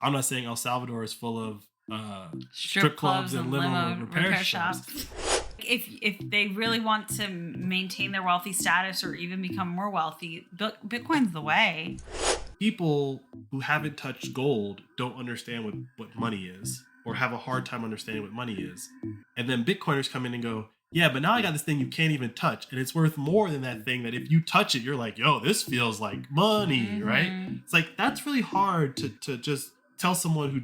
I'm not saying El Salvador is full of strip clubs and limo repair shops. If they really want to maintain their wealthy status or even become more wealthy, Bitcoin's the way. People who haven't touched gold don't understand what money is, or have a hard time understanding what money is. And then Bitcoiners come in and go, yeah, but now I got this thing you can't even touch, and it's worth more than that thing that if you touch it, you're like, yo, this feels like money, right? It's like, that's really hard to just tell someone who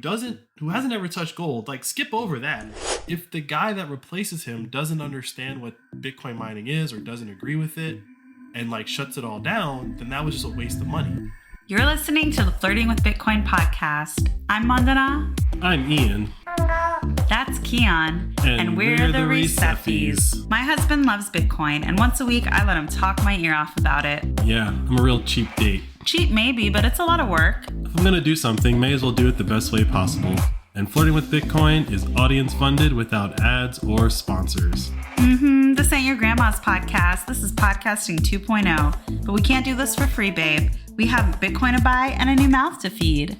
hasn't ever touched gold, like, skip over that. If the guy that replaces him doesn't understand what Bitcoin mining is or doesn't agree with it and like shuts it all down, then that was just a waste of money. You're listening to the Flirting with Bitcoin podcast. I'm Mandana. I'm Ian. That's Keon. And we're the Receffies. My husband loves Bitcoin, and once a week I let him talk my ear off about it. Yeah, I'm a real cheap date. Cheap maybe, but it's a lot of work. If I'm gonna do something, may as well do it the best way possible. And Flirting with Bitcoin is audience funded without ads or sponsors. This ain't your grandma's podcast. This is podcasting 2.0. But we can't do this for free, babe. We have Bitcoin to buy and a new mouth to feed.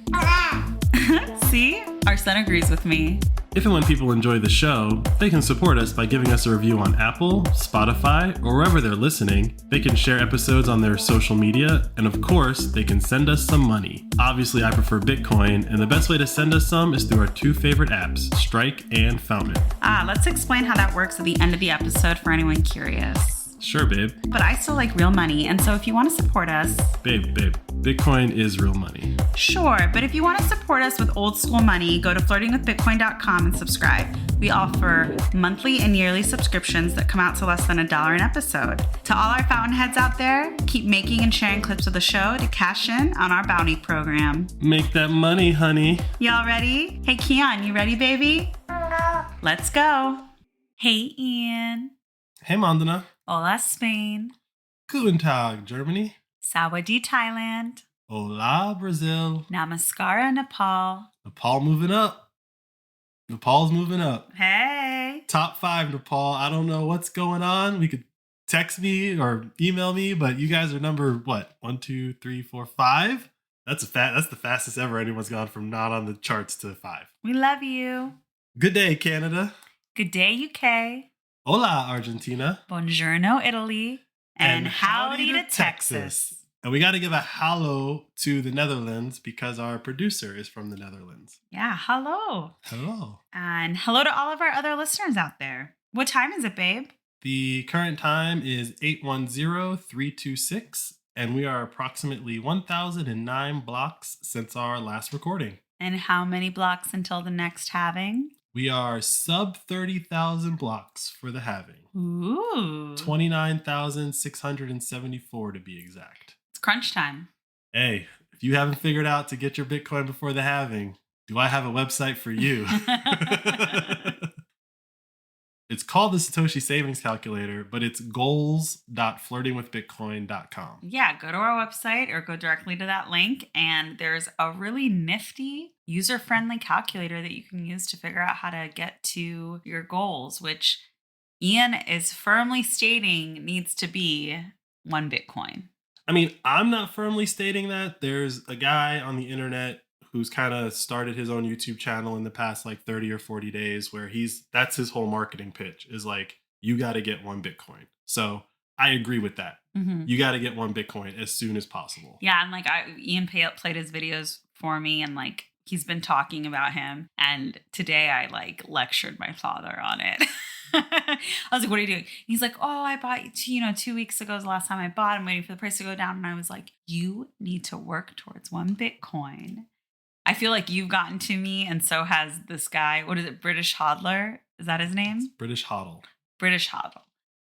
See? Our son agrees with me. If and when people enjoy the show, they can support us by giving us a review on Apple, Spotify, or wherever they're listening. They can share episodes on their social media, and of course, they can send us some money. Obviously, I prefer Bitcoin, and the best way to send us some is through our two favorite apps, Strike and Fountain. Let's explain how that works at the end of the episode for anyone curious. Sure, babe. But I still like real money, and so if you want to support us... Babe, Bitcoin is real money. Sure, but if you want to support us with old school money, go to flirtingwithbitcoin.com and subscribe. We offer monthly and yearly subscriptions that come out to less than $1 an episode. To all our fountainheads out there, keep making and sharing clips of the show to cash in on our bounty program. Make that money, honey. Y'all ready? Hey, Keon, you ready, baby? Let's go. Hey, Ian. Hey, Mandana. Hola, Spain. Guten Tag, Germany. Sawadee, Thailand. Hola, Brazil. Namaskara, Nepal. Nepal moving up. Nepal's moving up. Hey. Top 5 Nepal. I don't know what's going on. We could text me or email me, but you guys are number what? 1, 2, 3, 4, 5. That's the fastest ever anyone's gone from not on the charts to 5. We love you. Good day, Canada. Good day, UK. Hola, Argentina. Buongiorno, Italy. And howdy to Texas. And we got to give a hello to the Netherlands because our producer is from the Netherlands. Yeah, hello. Hello. And hello to all of our other listeners out there. What time is it, babe? The current time is 810-326, and we are approximately 1,009 blocks since our last recording. And how many blocks until the next halving? We are sub 30,000 blocks for the halving. Ooh. 29,674 to be exact. It's crunch time. Hey, if you haven't figured out to get your Bitcoin before the halving, do I have a website for you? It's called the Satoshi Savings Calculator, but it's goals.flirtingwithbitcoin.com. Yeah, go to our website or go directly to that link, and there's a really nifty, user-friendly calculator that you can use to figure out how to get to your goals, which Ian is firmly stating needs to be 1 Bitcoin. I mean, I'm not firmly stating that. There's a guy on the internet who's kind of started his own YouTube channel in the past like 30 or 40 days where that's his whole marketing pitch is like, you got to get 1 Bitcoin. So I agree with that. Mm-hmm. You got to get 1 Bitcoin as soon as possible. Yeah. And like Ian played his videos for me, and like he's been talking about him. And today I like lectured my father on it. I was like, what are you doing? He's like, oh, I bought, 2 weeks ago is the last time I bought. I'm waiting for the price to go down. And I was like, you need to work towards 1 Bitcoin. I feel like you've gotten to me, and so has this guy. What is it? British Hodler? Is that his name? It's British Hodl. British Hodl.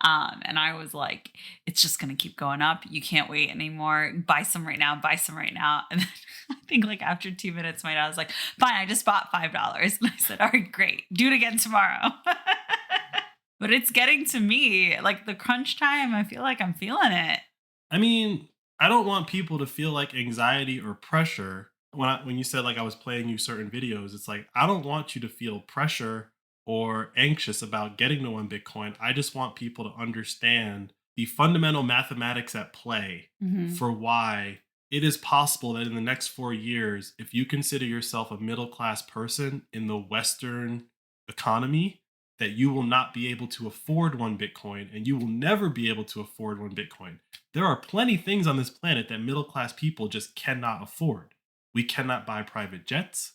And I was like, it's just going to keep going up. You can't wait anymore. Buy some right now. Buy some right now. And then I think like after 2 minutes, my dad was like, fine, I just bought $5. And I said, all right, great. Do it again tomorrow. But it's getting to me. Like the crunch time, I feel like I'm feeling it. I mean, I don't want people to feel like anxiety or pressure. When you said like I was playing you certain videos, it's like, I don't want you to feel pressure or anxious about getting to 1 Bitcoin. I just want people to understand the fundamental mathematics at play for why it is possible that in the next 4 years, if you consider yourself a middle class person in the Western economy, that you will not be able to afford one Bitcoin and you will never be able to afford one Bitcoin. There are plenty things on this planet that middle class people just cannot afford. We cannot buy private jets.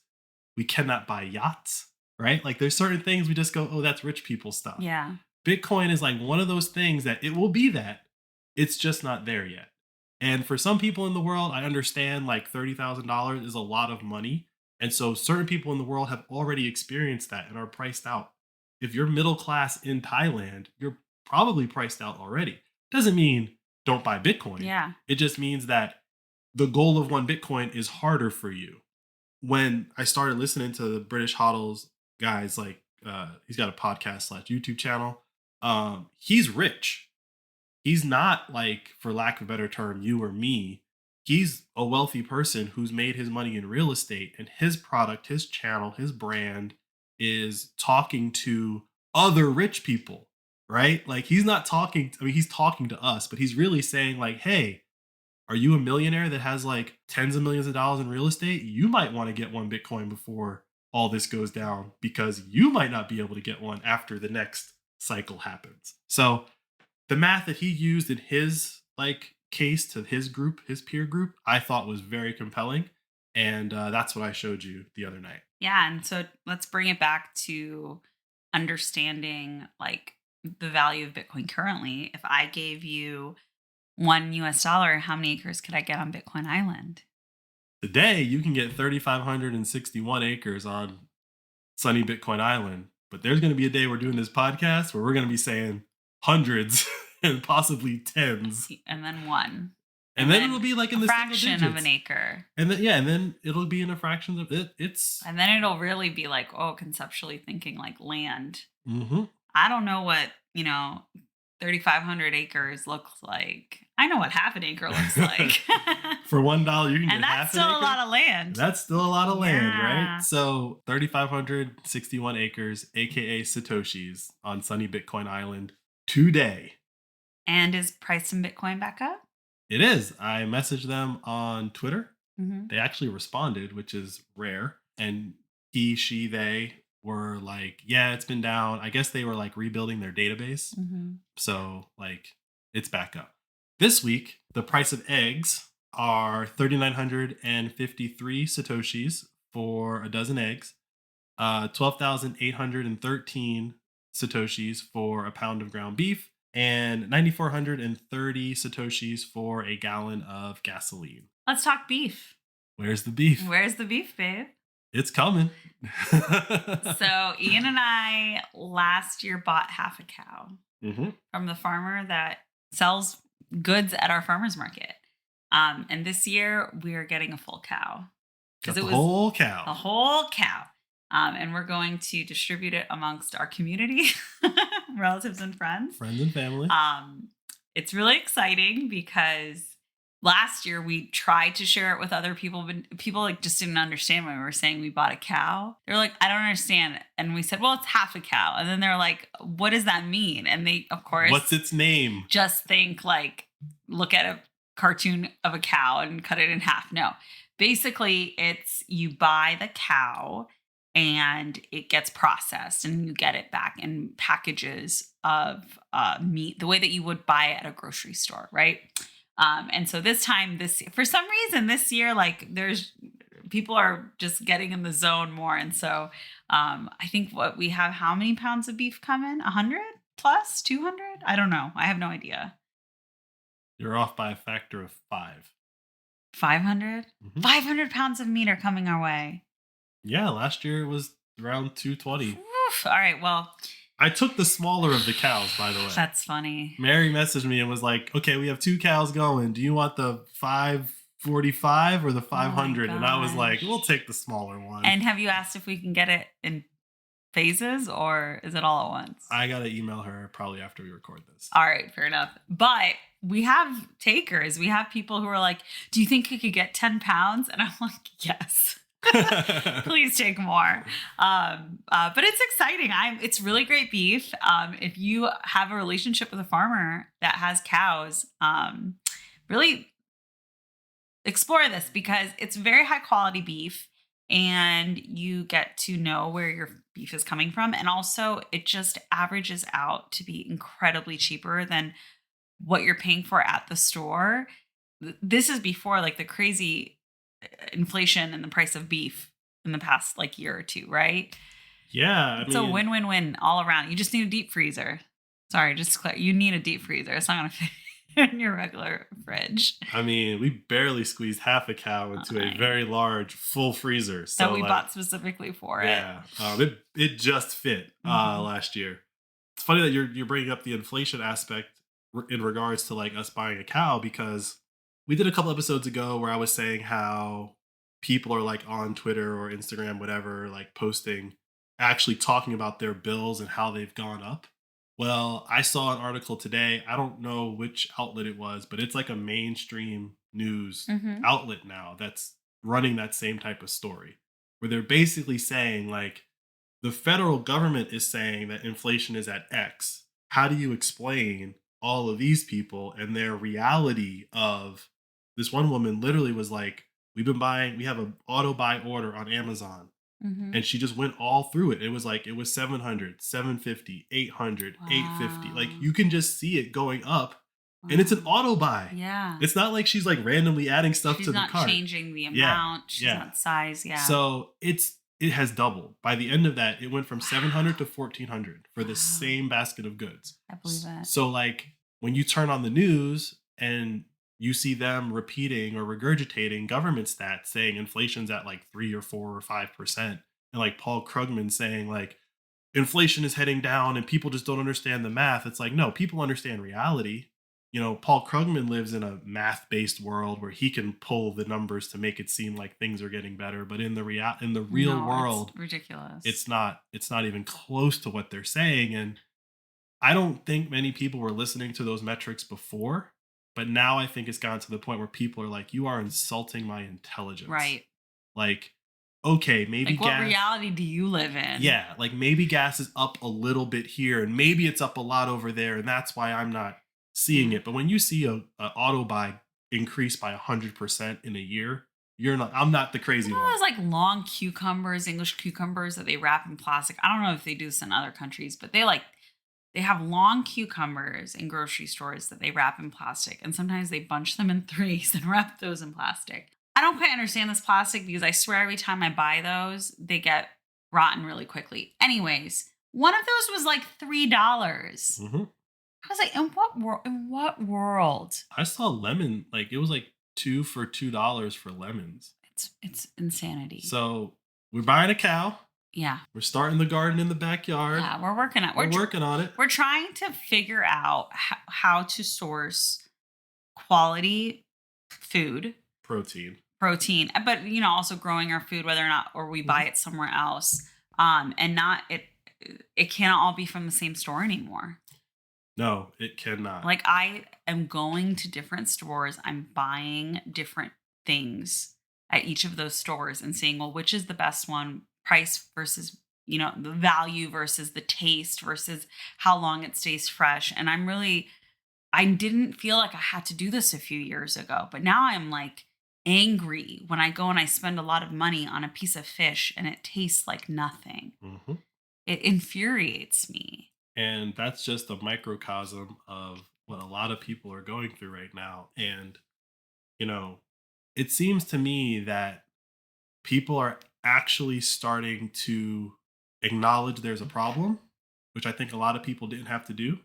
We cannot buy yachts, right? Like there's certain things we just go, oh, that's rich people stuff. Yeah. Bitcoin is like one of those things that it will be that. It's just not there yet. And for some people in the world, I understand like $30,000 is a lot of money. And so certain people in the world have already experienced that and are priced out. If you're middle class in Thailand, you're probably priced out already. Doesn't mean don't buy Bitcoin. Yeah. It just means that the goal of one Bitcoin is harder for you. When I started listening to the British HODL's guys, like he's got a podcast / YouTube channel. He's rich. He's not like, for lack of a better term, you or me. He's a wealthy person who's made his money in real estate, and his product, his channel, his brand is talking to other rich people, right? Like he's not talking, I mean, he's talking to us, but he's really saying like, hey, are you a millionaire that has like tens of millions of dollars in real estate? You might want to get one Bitcoin before all this goes down, because you might not be able to get one after the next cycle happens. So the math that he used in his like case to his group, his peer group, I thought was very compelling. And that's what I showed you the other night. Yeah. And so let's bring it back to understanding like the value of Bitcoin currently. If I gave you $1, how many acres could I get on Bitcoin Island? Today, you can get 3,561 acres on sunny Bitcoin Island. But there's going to be a day we're doing this podcast where we're going to be saying hundreds and possibly tens. And then one. And then it'll be like in the fraction of an acre. And then, yeah, and then it'll be in a fraction of it. And then it'll really be like, oh, conceptually thinking like land. Mm-hmm. I don't know what, 3,500 acres looks like. I know what half an acre looks like. For $1, you can get half an acre. And that's still a lot of land. That's still a lot of land, right? So 3,561 acres, aka Satoshis, on sunny Bitcoin Island today. And is priced in Bitcoin back up? It is. I messaged them on Twitter. Mm-hmm. They actually responded, which is rare. And he, she, they were like, yeah, it's been down. I guess they were like rebuilding their database. Mm-hmm. So like it's back up. This week, the price of eggs are 3,953 Satoshis for a dozen eggs, 12,813 Satoshis for a pound of ground beef, and 9,430 Satoshis for a gallon of gasoline. Let's talk beef. Where's the beef? Where's the beef, babe? It's coming. So Ian and I last year bought half a cow from the farmer that sells goods at our farmer's market. And this year we are getting a full cow. Because it was whole cow. A whole cow. And we're going to distribute it amongst our community, relatives and friends. Friends and family. It's really exciting because last year we tried to share it with other people, but people like just didn't understand when we were saying we bought a cow. They're like, I don't understand. And we said, well, it's half a cow. And then they're like, what does that mean? And they, of course, what's its name? Just think like, look at a cartoon of a cow and cut it in half. No, basically it's you buy the cow and it gets processed and you get it back in packages of meat, the way that you would buy it at a grocery store, right? And so for some reason this year, like people are just getting in the zone more. And so I think what we have, how many pounds of beef come in? 100 plus 200? I don't know. I have no idea. You're off by a factor of 5. 500? 500 pounds of meat are coming our way. Yeah, last year it was around 220. Oof. All right, well. I took the smaller of the cows, by the way. That's funny. Mary messaged me and was like, okay, we have 2 cows going. Do you want the 545 or the 500? And I was like, we'll take the smaller one. And have you asked if we can get it in phases or is it all at once? I got to email her probably after we record this. All right, fair enough. But we have takers. We have people who are like, do you think you could get 10 pounds? And I'm like, yes. Please take more. But it's exciting. It's really great beef. If you have a relationship with a farmer that has cows, really explore this because it's very high quality beef and you get to know where your beef is coming from. And also, it just averages out to be incredibly cheaper than what you're paying for at the store. This is before like the crazy inflation in the price of beef in the past like year or two, right? Yeah, It's a win-win-win all around. You just need a deep freezer. Sorry, just to you need a deep freezer. It's not going to fit in your regular fridge. I mean, we barely squeezed half a cow into a very large full freezer. So that we bought specifically for it. Yeah, it just fit last year. It's funny that you're bringing up the inflation aspect in regards to like us buying a cow, because we did a couple episodes ago where I was saying how people are like on Twitter or Instagram, whatever, like posting, actually talking about their bills and how they've gone up. Well, I saw an article today. I don't know which outlet it was, but it's like a mainstream news outlet now that's running that same type of story, where they're basically saying like the federal government is saying that inflation is at X. How do you explain all of these people and their reality of this? One woman literally was like, we have an auto buy order on Amazon. And she just went all through it. It was 700, 750, 800, 850. Like you can just see it going up. And it's an auto buy. Yeah. It's not like she's like randomly adding stuff to the cart. She's not changing the amount. She's not size. Yeah. So it has doubled. By the end of that, it went from 700 to 1400 for the same basket of goods. I believe that. So like when you turn on the news and you see them repeating or regurgitating government stats saying inflation's at like 3 or 4 or 5%. And like Paul Krugman saying like inflation is heading down and people just don't understand the math. It's like, no, people understand reality. You know, Paul Krugman lives in a math-based world where he can pull the numbers to make it seem like things are getting better. But in the real world, it's ridiculous. It's not even close to what they're saying. And I don't think many people were listening to those metrics before. But now I think it's gotten to the point where people are like, you are insulting my intelligence. Right. Like, okay, maybe like gas. What reality do you live in? Yeah. Like maybe gas is up a little bit here and maybe it's up a lot over there. And that's why I'm not seeing it. But when you see a auto buy increase by 100% in a year, I'm not the crazy one. Those like long cucumbers, English cucumbers that they wrap in plastic. I don't know if they do this in other countries, but they have long cucumbers in grocery stores that they wrap in plastic. And sometimes they bunch them in threes and wrap those in plastic. I don't quite understand this plastic because I swear every time I buy those, they get rotten really quickly. Anyways, one of those was like $3. Mm-hmm. I was like, in what world? I saw lemon, like it was like $2 for $2 for lemons. It's insanity. So we're buying a cow. Yeah. We're starting the garden in the backyard. Yeah, we're working on it. We're working on it. We're trying to figure out how to source quality food. Protein. But, also growing our food, whether or not, or we buy it somewhere else. And not, it can't all be from the same store anymore. No, it cannot. Like I am going to different stores. I'm buying different things at each of those stores and saying, well, which is the best one? Price versus, the value versus the taste versus how long it stays fresh. And I didn't feel like I had to do this a few years ago, but now I'm like angry when I go and I spend a lot of money on a piece of fish and it tastes like nothing. Mm-hmm. It infuriates me. And that's just a microcosm of what a lot of people are going through right now. And, it seems to me that people are actually starting to acknowledge there's a problem, which I think a lot of people didn't have to do.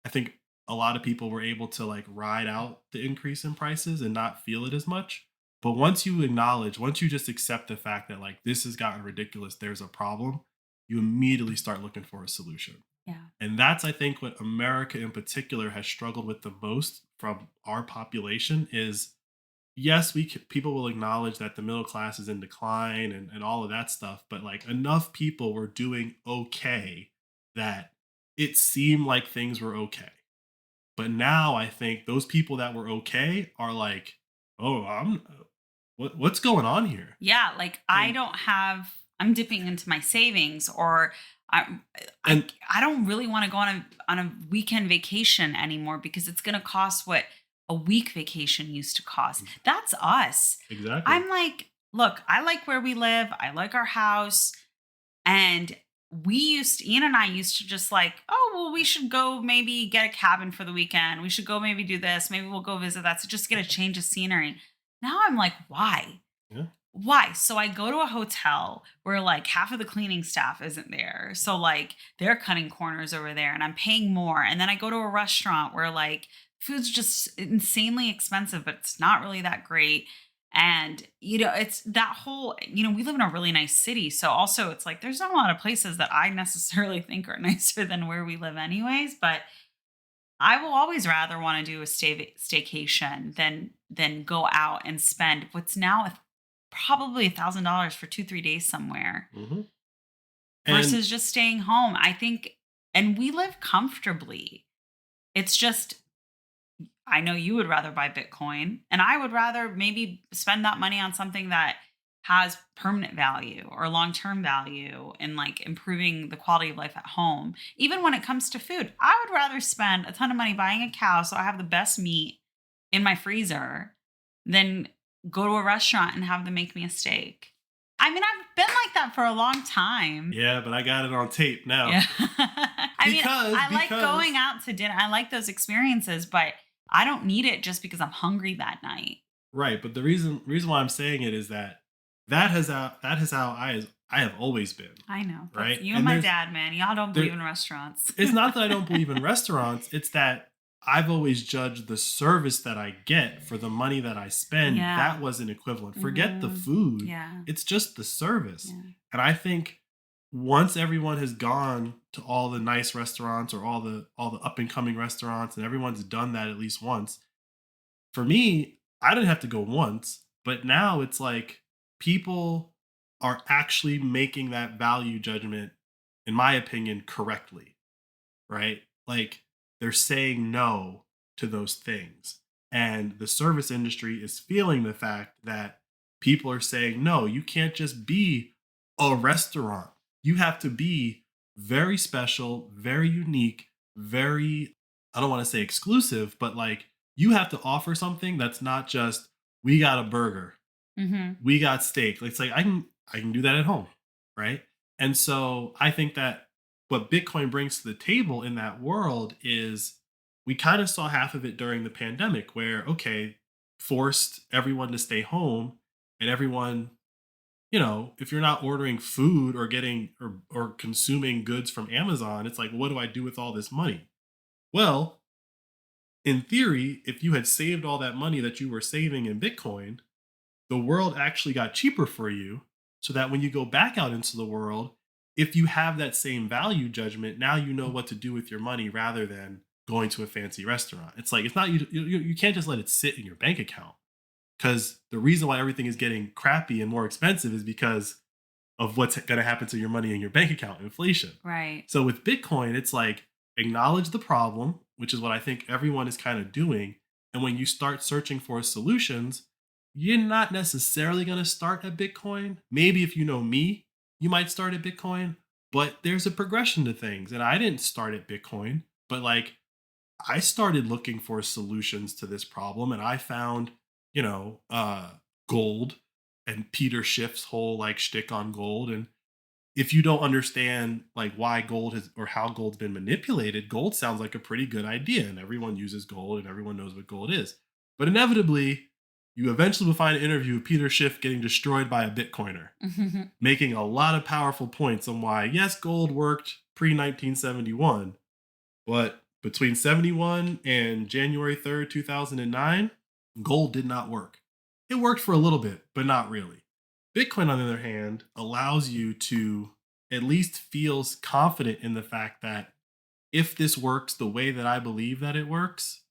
I think a lot of people were able to like ride out the increase in prices and not feel it as much. But once you just accept the fact that like this has gotten ridiculous, there's a problem, you immediately start looking for a solution. Yeah. And that's, I think, what America in particular has struggled with the most from our population is, yes, people will acknowledge that the middle class is in decline and all of that stuff. But like enough people were doing okay that it seemed like things were okay. But now I think those people that were okay are like, oh, what's going on here? Yeah. Like I'm dipping into my savings or I don't really want to go on a weekend vacation anymore because it's going to cost what a week vacation used to cost. That's us. Exactly. I'm like, look, I like where we live. I like our house. And Ian and I used to just like, oh, well, we should go maybe get a cabin for the weekend. We should go maybe do this. Maybe we'll go visit that. So just get a change of scenery. Now I'm like, why? Yeah. Why? So I go to a hotel where like half of the cleaning staff isn't there. So like they're cutting corners over there and I'm paying more. And then I go to a restaurant where like food's just insanely expensive, but it's not really that great. And, it's that whole, we live in a really nice city. So also it's like, there's not a lot of places that I necessarily think are nicer than where we live anyways. But I will always rather want to do a staycation than go out and spend what's now probably $1,000 for 2-3 days somewhere Mm-hmm. versus just staying home. I think, and we live comfortably. It's just, I know you would rather buy Bitcoin, and I would rather maybe spend that money on something that has permanent value or long-term value and like improving the quality of life at home. Even when it comes to food, I would rather spend a ton of money buying a cow so I have the best meat in my freezer than go to a restaurant and have them make me a steak. I mean, I've been like that for a long time. Yeah, but I got it on tape now. Yeah. I like going out to dinner. I like those experiences, but I don't need it just because I'm hungry that night. Right, but the reason why I'm saying it is that is how I have always been. I know. Right? You and my dad, man, y'all don't believe in restaurants. It's not that I don't believe in restaurants. It's that I've always judged the service that I get for the money that I spend. Yeah. That wasn't equivalent. Forget the food. Yeah. It's just the service. Yeah. And I think once everyone has gone to all the nice restaurants or all the up and coming restaurants and everyone's done that at least once, for me, I didn't have to go once, but now it's like people are actually making that value judgment, in my opinion, correctly, right? Like they're saying no to those things. And the service industry is feeling the fact that people are saying, no, you can't just be a restaurant. You have to be very special, very unique, very, I don't want to say exclusive, but like you have to offer something that's not just, we got a burger, we got steak. It's like, I can do that at home, right? And so I think that what Bitcoin brings to the table in that world is we kind of saw half of it during the pandemic where, okay, forced everyone to stay home and everyone, if you're not ordering food or getting or consuming goods from Amazon, it's like, what do I do with all this money? Well, in theory, if you had saved all that money that you were saving in Bitcoin, the world actually got cheaper for you so that when you go back out into the world, if you have that same value judgment, now you know what to do with your money rather than going to a fancy restaurant. It's like, it's not, you can't just let it sit in your bank account, because the reason why everything is getting crappy and more expensive is because of what's going to happen to your money in your bank account, inflation. Right. So with Bitcoin, it's like, acknowledge the problem, which is what I think everyone is kind of doing. And when you start searching for solutions, you're not necessarily going to start at Bitcoin. Maybe if you know me, you might start at Bitcoin, but there's a progression to things. And I didn't start at Bitcoin, but like I started looking for solutions to this problem, and I found, gold and Peter Schiff's whole like shtick on gold. And if you don't understand like why gold has or how gold's been manipulated, gold sounds like a pretty good idea, and everyone uses gold and everyone knows what gold is. But inevitably, you eventually will find an interview of Peter Schiff getting destroyed by a Bitcoiner, making a lot of powerful points on why, yes, gold worked pre-1971, but between 71 and January 3rd, 2009, gold did not work. It worked for a little bit, but not really. Bitcoin, on the other hand, allows you to at least feel confident in the fact that if this works the way that I believe that it works,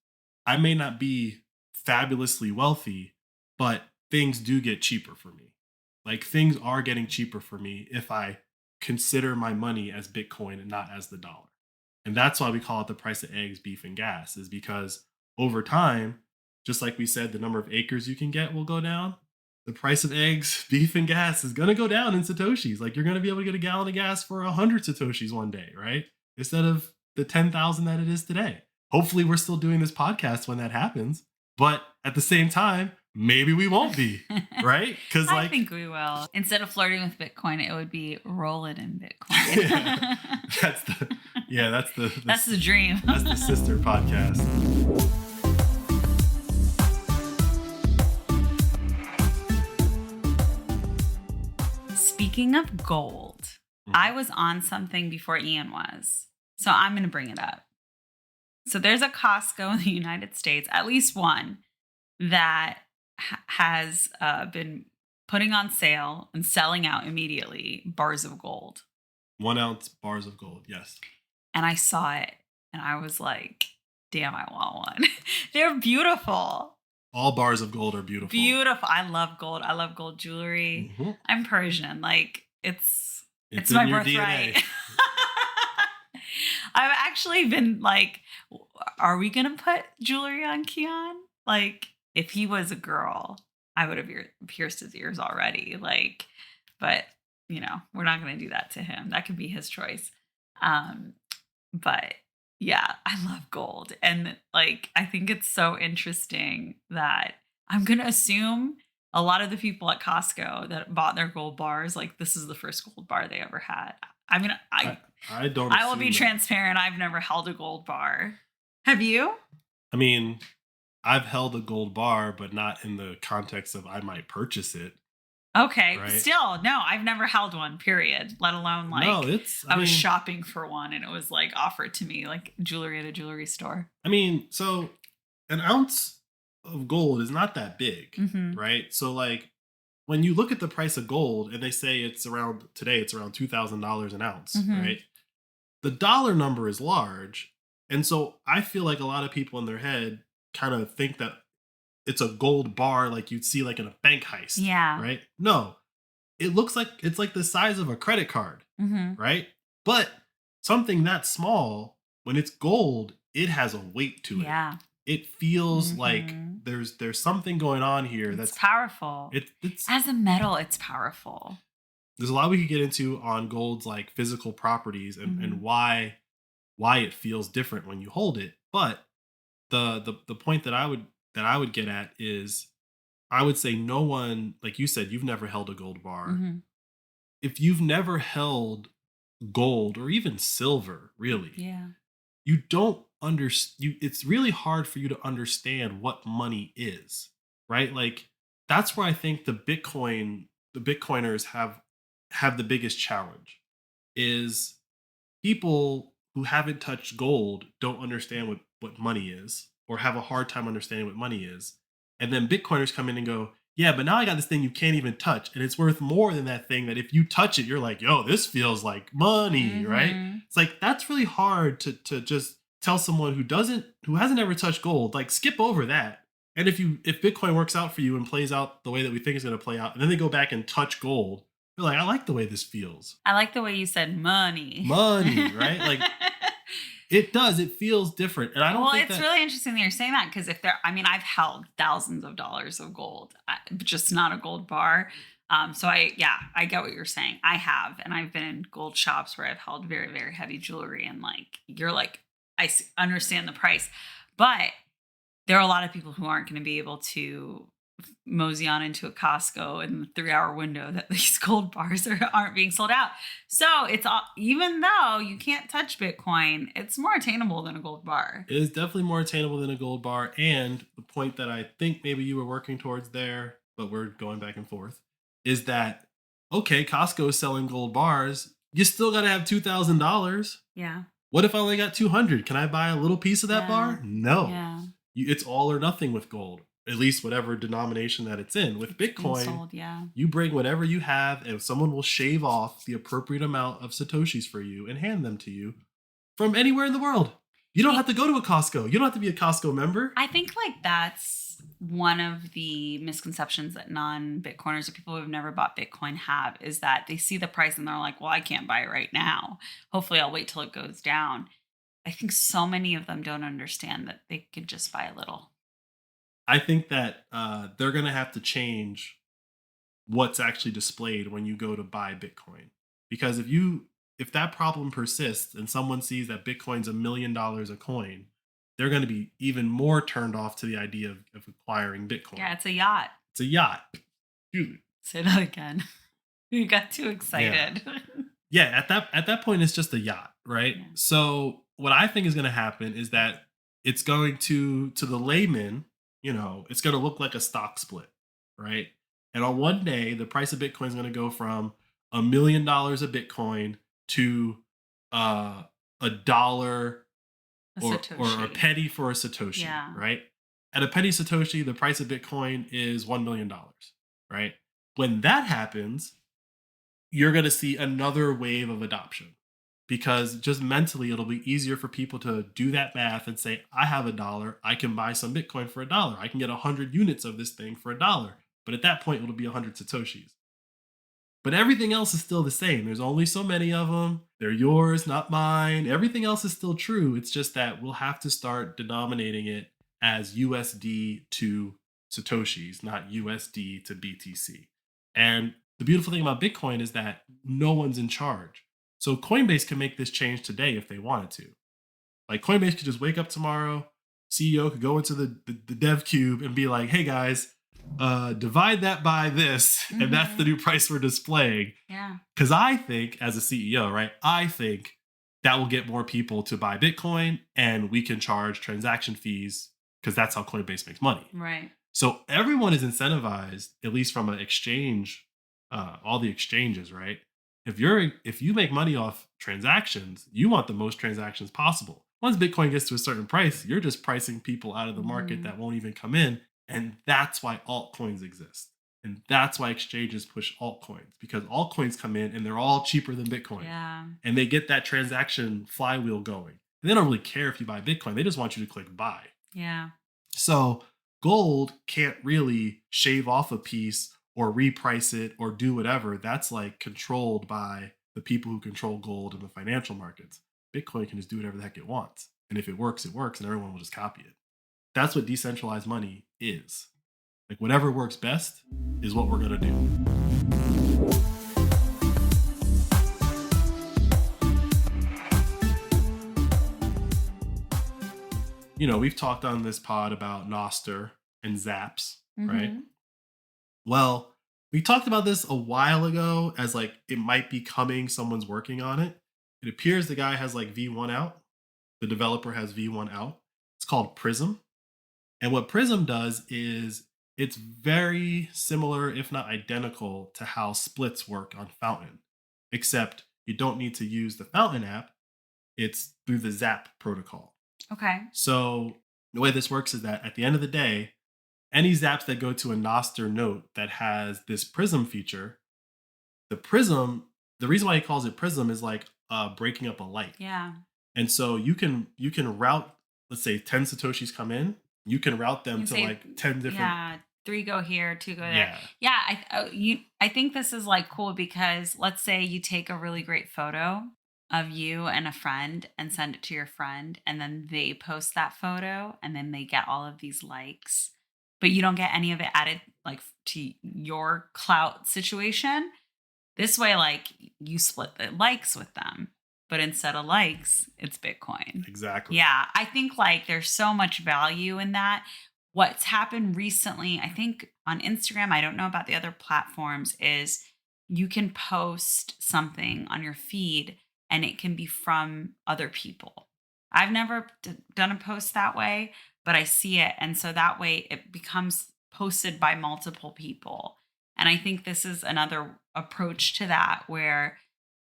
I may not be fabulously wealthy, but things do get cheaper for me. Like things are getting cheaper for me if I consider my money as Bitcoin and not as the dollar. And that's why we call it the price of eggs, beef, and gas, is because over time, just like we said, the number of acres you can get will go down. The price of eggs, beef, and gas is going to go down in Satoshis. Like you're going to be able to get a gallon of gas for 100 Satoshis one day, right? Instead of the 10,000 that it is today. Hopefully we're still doing this podcast when that happens. But at the same time, maybe we won't be, right? Because I like, think we will. Instead of flirting with Bitcoin, it would be rolling in Bitcoin. yeah, that's the That's the dream. that's the sister podcast. Speaking of gold, I was on something before Ian was. So I'm going to bring it up. So there's a Costco in the United States, at least one, that has been putting on sale and selling out immediately bars of gold. 1 ounce bars of gold. Yes. And I saw it and I was like, damn, I want one. They're beautiful. All bars of gold are beautiful. Beautiful. I love gold. I love gold jewelry. Mhm. I'm Persian. Like it's in my your birthright. DNA. I've actually been like, are we going to put jewelry on Keon? Like, if he was a girl, I would have pierced his ears already. Like, but, we're not going to do that to him. That could be his choice. But yeah, I love gold. And like, I think it's so interesting that I'm going to assume a lot of the people at Costco that bought their gold bars, like this is the first gold bar they ever had. I mean, I don't. I will be assume that. transparent. I've never held a gold bar. Have you? I mean, I've held a gold bar, but not in the context of I might purchase it. Okay. Right. Still, no, I've never held one, period. Let alone like No, I was shopping for one and it was like offered to me like jewelry at a jewelry store. I mean, so an ounce of gold is not that big, right? So like when you look at the price of gold and they say it's around $2,000 an ounce, right? The dollar number is large. And so I feel like a lot of people in their head kind of think that it's a gold bar like you'd see like in a bank heist. Yeah. Right? No. It looks like it's like the size of a credit card. Right? But something that small, when it's gold, it has a weight to it. Yeah. It feels like there's something going on here that's powerful. It's as a metal, it's powerful. There's a lot we could get into on gold's like physical properties and why it feels different when you hold it. But the point that I would get at is I would say no one, like you said, you've never held a gold bar. If you've never held gold or even silver, really, you don't understand. It's really hard for you to understand what money is, right? Like that's where I think the Bitcoiners have the biggest challenge is people who haven't touched gold don't understand what money is or have a hard time understanding what money is. And then Bitcoiners come in and go, yeah, but now I got this thing you can't even touch. And it's worth more than that thing that if you touch it, you're like, yo, this feels like money, right? It's like, that's really hard to just tell someone who hasn't ever touched gold, like skip over that. And if Bitcoin works out for you and plays out the way that we think it's going to play out, and then they go back and touch gold, you're like, I like the way this feels. I like the way you said money. Money, right? Like it does. It feels different. And I don't think it's really interesting that you're saying that because I've held thousands of dollars of gold, just not a gold bar. So I get what you're saying. I have, and I've been in gold shops where I've held very, very heavy jewelry and like, you're like, I understand the price, but there are a lot of people who aren't going to be able to mosey on into a Costco in the 3-hour window that these gold bars aren't being sold out. So it's even though you can't touch Bitcoin, it's more attainable than a gold bar. It is definitely more attainable than a gold bar. And the point that I think maybe you were working towards there, but we're going back and forth, is that, okay, Costco is selling gold bars. You still got to have $2,000. Yeah. What if I only got 200? Can I buy a little piece of that bar? No. Yeah. It's all or nothing with gold. At least whatever denomination that it's in. With Bitcoin, sold, you bring whatever you have and someone will shave off the appropriate amount of Satoshis for you and hand them to you from anywhere in the world. You don't have to go to a Costco. You don't have to be a Costco member. I think like that's one of the misconceptions that non-Bitcoiners or people who have never bought Bitcoin have is that they see the price and they're like, well, I can't buy it right now. Hopefully I'll wait till it goes down. I think so many of them don't understand that they could just buy a little. I think that they're going to have to change what's actually displayed when you go to buy Bitcoin. Because if that problem persists and someone sees that Bitcoin's $1 million a coin, they're going to be even more turned off to the idea of acquiring Bitcoin. Yeah, it's a yacht. It's a yacht. Excuse me. Say that again. You got too excited. Yeah, at that point, it's just a yacht, right? Yeah. So what I think is going to happen is that it's going to the layman, it's going to look like a stock split, right? And on one day, the price of Bitcoin is going to go from $1 million a Bitcoin to a dollar or a penny for a Satoshi, right? At a penny Satoshi, the price of Bitcoin is $1 million, right? When that happens, you're going to see another wave of adoption, because just mentally it'll be easier for people to do that math and say, I have $1, I can buy some Bitcoin for $1, I can get 100 units of this thing for $1. But at that point, it'll be 100 Satoshis. But everything else is still the same. There's only so many of them. They're yours, not mine. Everything else is still true. It's just that we'll have to start denominating it as USD to Satoshis, not USD to BTC. And the beautiful thing about Bitcoin is that no one's in charge. So Coinbase can make this change today if they wanted to. Like, Coinbase could just wake up tomorrow, CEO could go into the dev cube and be like, hey guys, divide that by this, and that's the new price we're displaying. Yeah. Because I think, as a CEO, right, I think that will get more people to buy Bitcoin, and we can charge transaction fees, because that's how Coinbase makes money. Right. So everyone is incentivized, at least from an exchange, all the exchanges, right? If you make money off transactions, you want the most transactions possible. Once Bitcoin gets to a certain price, you're just pricing people out of the market that won't even come in. And that's why altcoins exist. And that's why exchanges push altcoins, because altcoins come in and they're all cheaper than Bitcoin. Yeah. And they get that transaction flywheel going. And they don't really care if you buy Bitcoin. They just want you to click buy. Yeah. So gold can't really shave off a piece or reprice it or do whatever. That's like controlled by the people who control gold in the financial markets. Bitcoin can just do whatever the heck it wants. And if it works, and everyone will just copy it. That's what decentralized money is. Like, whatever works best is what we're going to do. We've talked on this pod about Nostr and Zaps, right? Well, we talked about this a while ago as like it might be coming, someone's working on it. It appears the guy has like V1 out. The developer has V1 out. It's called Prism. And what Prism does is it's very similar, if not identical, to how splits work on Fountain, except you don't need to use the Fountain app. It's through the Zap protocol. Okay. So the way this works is that at the end of the day, any zaps that go to a Nostr note that has this Prism feature, the reason why he calls it Prism is like breaking up a light. Yeah. And so you can route, let's say 10 Satoshis come in, you can route them to like 10 different. Yeah, 3 go here, 2 go there. Yeah. I think this is like cool, because let's say you take a really great photo of you and a friend and send it to your friend, and then they post that photo and then they get all of these likes, but you don't get any of it added like to your clout situation. This way, like, you split the likes with them, but instead of likes, it's Bitcoin. Exactly. Yeah. I think like there's so much value in that. What's happened recently, I think on Instagram, I don't know about the other platforms, is you can post something on your feed and it can be from other people. I've never done a post that way, but I see it. And so that way it becomes posted by multiple people. And I think this is another approach to that, where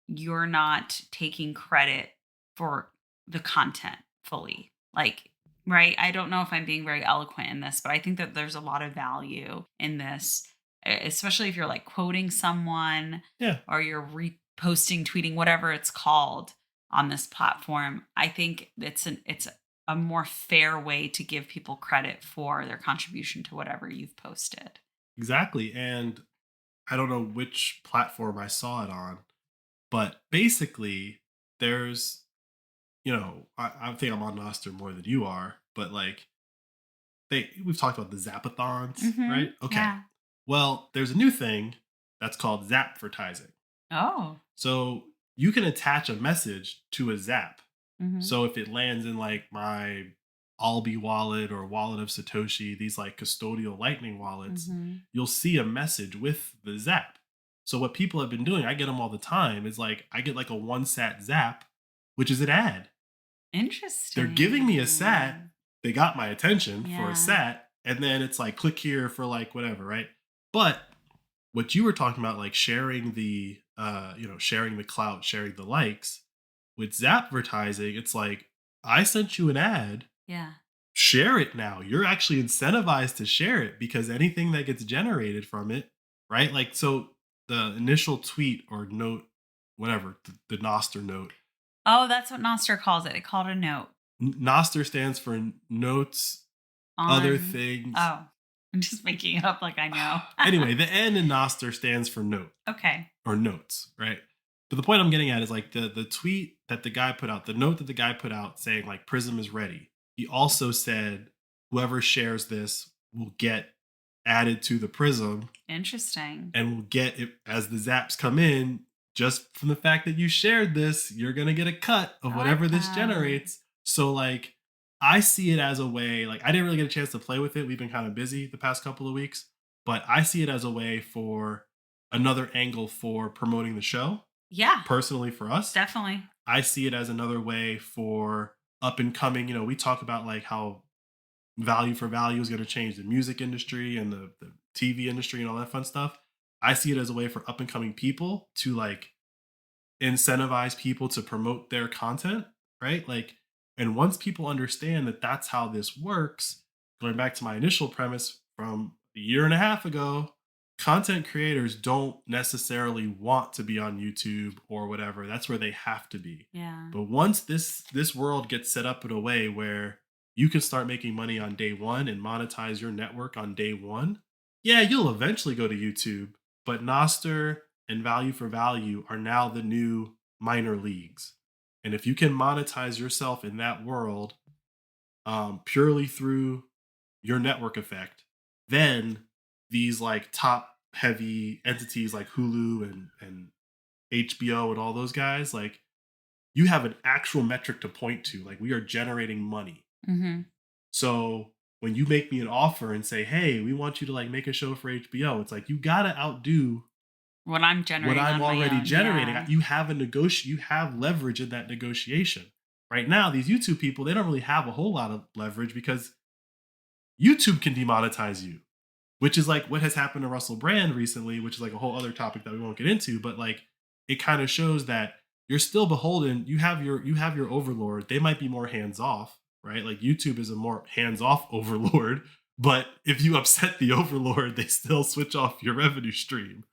you're not taking credit for the content fully. Like, right? I don't know if I'm being very eloquent in this, but I think that there's a lot of value in this, especially if you're like quoting someone, or you're reposting, tweeting, whatever it's called on this platform. I think it's a more fair way to give people credit for their contribution to whatever you've posted. Exactly. And I don't know which platform I saw it on, but basically there's, I think I'm on Nostr more than you are, but like we've talked about the Zapathons, right? Okay. Yeah. Well, there's a new thing that's called Zapvertising. Oh. So you can attach a message to a Zap. So if it lands in like my Albi wallet or wallet of Satoshi, these like custodial lightning wallets, Mhm. you'll see a message with the zap. So what people have been doing, I get them all the time, is like I get like a 1 sat zap, which is an ad. They're giving me a sat. Interesting. They got my attention for a Yeah. sat, and then it's like click here for like whatever, right? But what you were talking about, like sharing the sharing the clout, sharing the likes with Zapvertising, it's like I sent you an ad, Yeah. share it now. You're actually incentivized to share it because anything that gets generated from it, right? Like so the initial tweet or note, whatever, the Noster note. Oh, that's what Noster calls it. It called a note Noster stands for notes, other on. things. Oh, I'm just making it up like I know. Anyway, the N in Noster stands for note Okay. or notes, right? But the point I'm getting at is like the tweet that the guy put out, the note that the guy put out saying like Prism is ready. He also said whoever shares this will get added to the Prism Interesting. and will get it as the zaps come in. Just from the fact that you shared this, you're gonna get a cut of I like whatever this that. generates. So like I see it as a way, like I didn't really get a chance to play with it. We've been kind of busy the past couple of weeks, but I see it as a way for another angle for promoting the show. Yeah, Personally for us, definitely. I see it as another way for up and coming. We talk about like how value for value is going to change the music industry and the TV industry and all that fun stuff. I see it as a way for up and coming people to like incentivize people to promote their content, right? Like, and once people understand that that's how this works, going back to my initial premise from a year and a half ago, content creators don't necessarily want to be on YouTube or whatever. That's where they have to be. Yeah. But once this world gets set up in a way where you can start making money on day one and monetize your network on day one, yeah, you'll eventually go to YouTube. But Noster and value for value are now the new minor leagues. And if you can monetize yourself in that world purely through your network effect, then these like top heavy entities like Hulu and HBO and all those guys, like you have an actual metric to point to. Like we are generating money. Hmm. So when you make me an offer and say, hey, we want you to like make a show for HBO, it's like you gotta outdo What I'm what generating I'm on my already own. generating. Yeah. You have you have leverage in that negotiation. Right now, these YouTube people, they don't really have a whole lot of leverage because YouTube can demonetize you, which is like what has happened to Russell Brand recently, which is like a whole other topic that we won't get into, but like it kind of shows that you're still beholden. You have your overlord. They might be more hands off, right? Like YouTube is a more hands off overlord, but if you upset the overlord, they still switch off your revenue stream.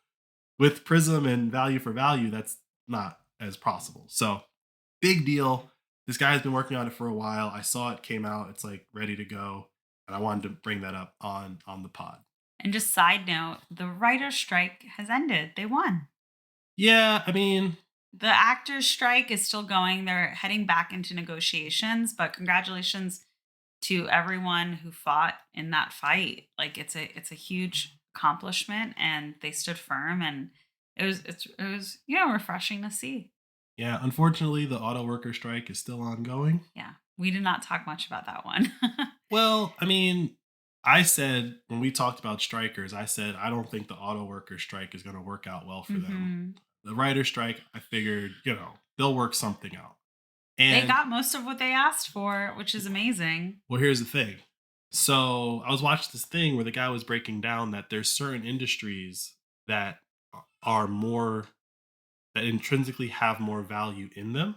With Prism and value for value, that's not as possible. So big deal. This guy has been working on it for a while. I saw it came out. It's like ready to go, and I wanted to bring that up on the pod. And just side note, the writer's strike has ended. They won. Yeah, I mean, The actors' strike is still going. They're heading back into negotiations, but congratulations to everyone who fought in that fight. Like it's a huge accomplishment and they stood firm and it was refreshing to see. yeah. Unfortunately, the auto worker strike is still ongoing. Yeah. We did not talk much about that one. Well, I mean, I said when we talked about strikers, I said I don't think the auto worker strike is going to work out well for them. Mhm. The writer strike, I figured, they'll work something out. They And got most of what they asked for, which is amazing. well, here's the thing. So I was watching this thing where the guy was breaking down that there's certain industries that are more that intrinsically have more value in them.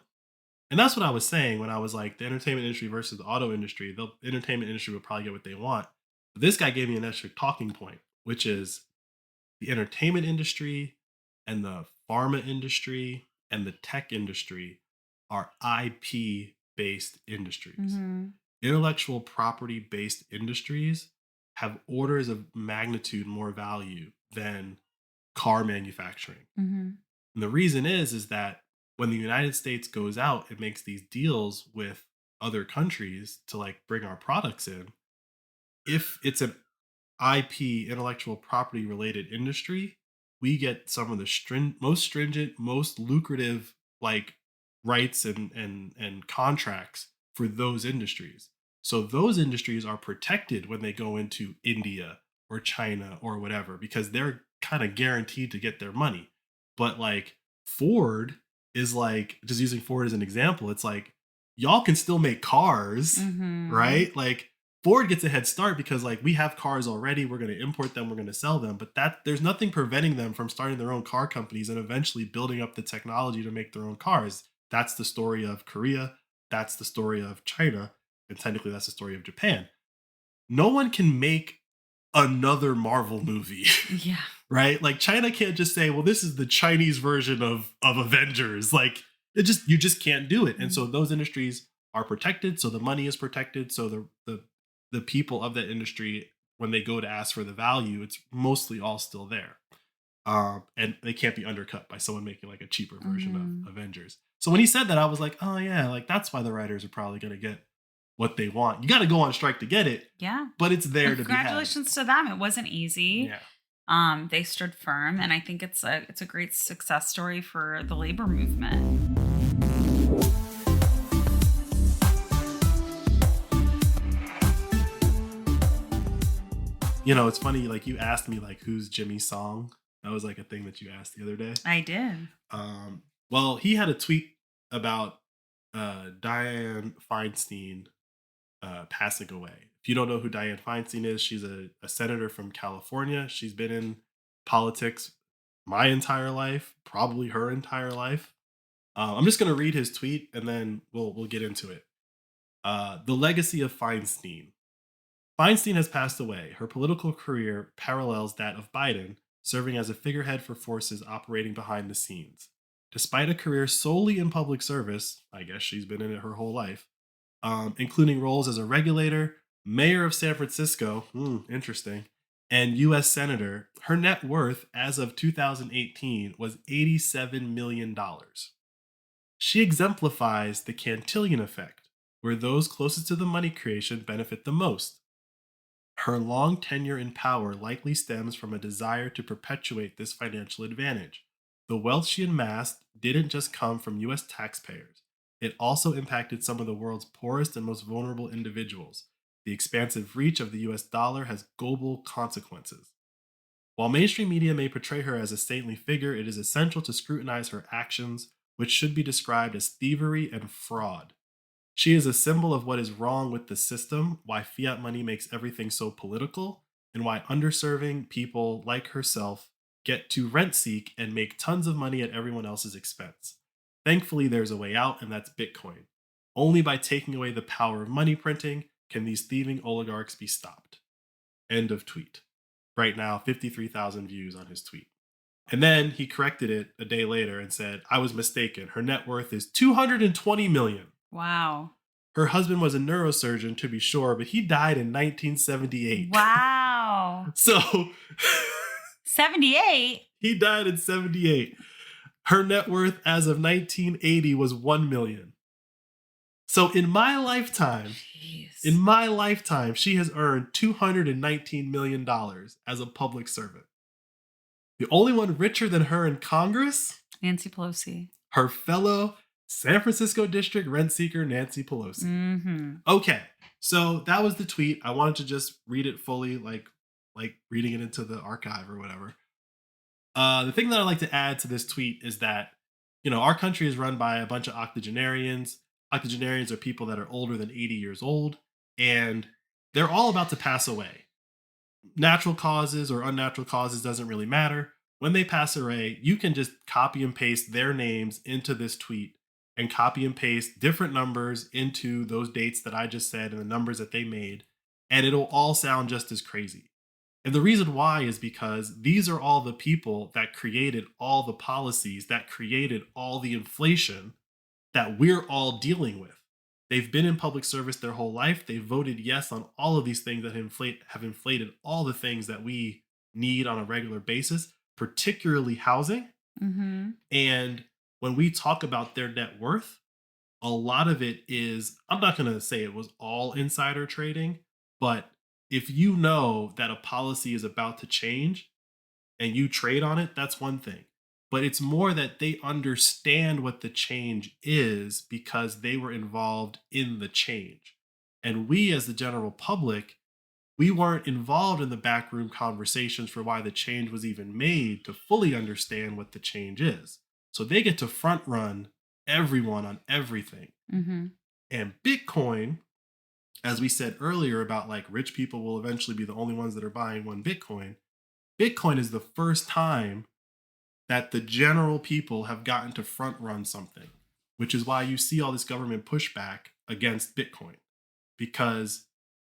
And that's what I was saying when I was like the entertainment industry versus the auto industry. The entertainment industry will probably get what they want. But this guy gave me an extra talking point, which is the entertainment industry and the pharma industry and the tech industry are IP based industries. Mhm. Intellectual property based industries have orders of magnitude more value than car manufacturing. Mhm. And the reason is that when the United States goes out and makes these deals with other countries to like bring our products in, if it's an IP, intellectual property related industry, we get some of the most stringent, most lucrative like rights and contracts for those industries. So those industries are protected when they go into India or China or whatever, because they're kind of guaranteed to get their money. But like Ford is like, just using Ford as an example, it's like, y'all can still make cars, right? Like Ford gets a head start because like we have cars already, we're going to import them, we're going to sell them, but that there's nothing preventing them from starting their own car companies and eventually building up the technology to make their own cars. That's the story of Korea, that's the story of China, and technically that's the story of Japan. No one can make another Marvel movie. Yeah. Right? Like China can't just say, well, this is the Chinese version of Avengers. Like you just can't do it. And so those industries are protected. So the money is protected. So the people of that industry, when they go to ask for the value, it's mostly all still there. And they can't be undercut by someone making like a cheaper version of Avengers. So when he said that, I was like, oh yeah, like that's why the writers are probably going to get what they want. You got to go on strike to get it. Yeah. But it's there to be had. Congratulations to them. It wasn't easy. Yeah. They stood firm, and I think it's a great success story for the labor movement. You know, it's funny, like you asked me like who's Jimmy's song. That was like a thing that you asked the other day. I did. Well, he had a tweet about Dianne Feinstein passing away. If you don't know who Dianne Feinstein is, she's a senator from California. She's been in politics my entire life, probably her entire life. I'm just going to read his tweet and then we'll get into it. The legacy of Feinstein. Feinstein has passed away. Her political career parallels that of Biden, serving as a figurehead for forces operating behind the scenes. Despite a career solely in public service, I guess she's been in it her whole life, including roles as a regulator, mayor of San Francisco, interesting, and U.S. senator, her net worth as of 2018 was $87 million. She exemplifies the Cantillon effect, where those closest to the money creation benefit the most. Her long tenure in power likely stems from a desire to perpetuate this financial advantage. The wealth she amassed didn't just come from U.S. taxpayers. It also impacted some of the world's poorest and most vulnerable individuals. The expansive reach of the US dollar has global consequences. While mainstream media may portray her as a saintly figure, it is essential to scrutinize her actions, which should be described as thievery and fraud. She is a symbol of what is wrong with the system, why fiat money makes everything so political, and why underserving people like herself get to rent seek and make tons of money at everyone else's expense. Thankfully, there's a way out, and that's Bitcoin. Only by taking away the power of money printing can these thieving oligarchs be stopped. End of tweet. Right now, 53,000 views on his tweet. And then he corrected it a day later and said, I was mistaken. Her net worth is $220 million. Wow. Her husband was a neurosurgeon, to be sure, but he died in 1978. Wow. So 78? He died in 78. Her net worth as of 1980 was $1 million. So in my lifetime, she has earned $219 million as a public servant. The only one richer than her in Congress? Nancy Pelosi. Her fellow San Francisco district rent seeker, Nancy Pelosi. Okay, so that was the tweet. I wanted to just read it fully, like reading it into the archive or whatever. The thing that I like to add to this tweet is that, you know, our country is run by a bunch of octogenarians. Octogenarians are people that are older than 80 years old, and they're all about to pass away. Natural causes or unnatural causes doesn't really matter. When they pass away, you can just copy and paste their names into this tweet and copy and paste different numbers into those dates that I just said and the numbers that they made, and it'll all sound just as crazy. And the reason why is because these are all the people that created all the policies, that created all the inflation that we're all dealing with. They've been in public service their whole life. They voted yes on all of these things that have inflated all the things that we need on a regular basis, particularly housing. And when we talk about their net worth, a lot of it is, I'm not going to say it was all insider trading, but if you know that a policy is about to change and you trade on it, that's one thing. But it's more that they understand what the change is because they were involved in the change. And we, as the general public, we weren't involved in the backroom conversations for why the change was even made to fully understand what the change is. So they get to front run everyone on everything. Mm-hmm. And Bitcoin, as we said earlier about like rich people will eventually be the only ones that are buying one Bitcoin. Bitcoin is the first time that the general people have gotten to front run something, which is why you see all this government pushback against Bitcoin, because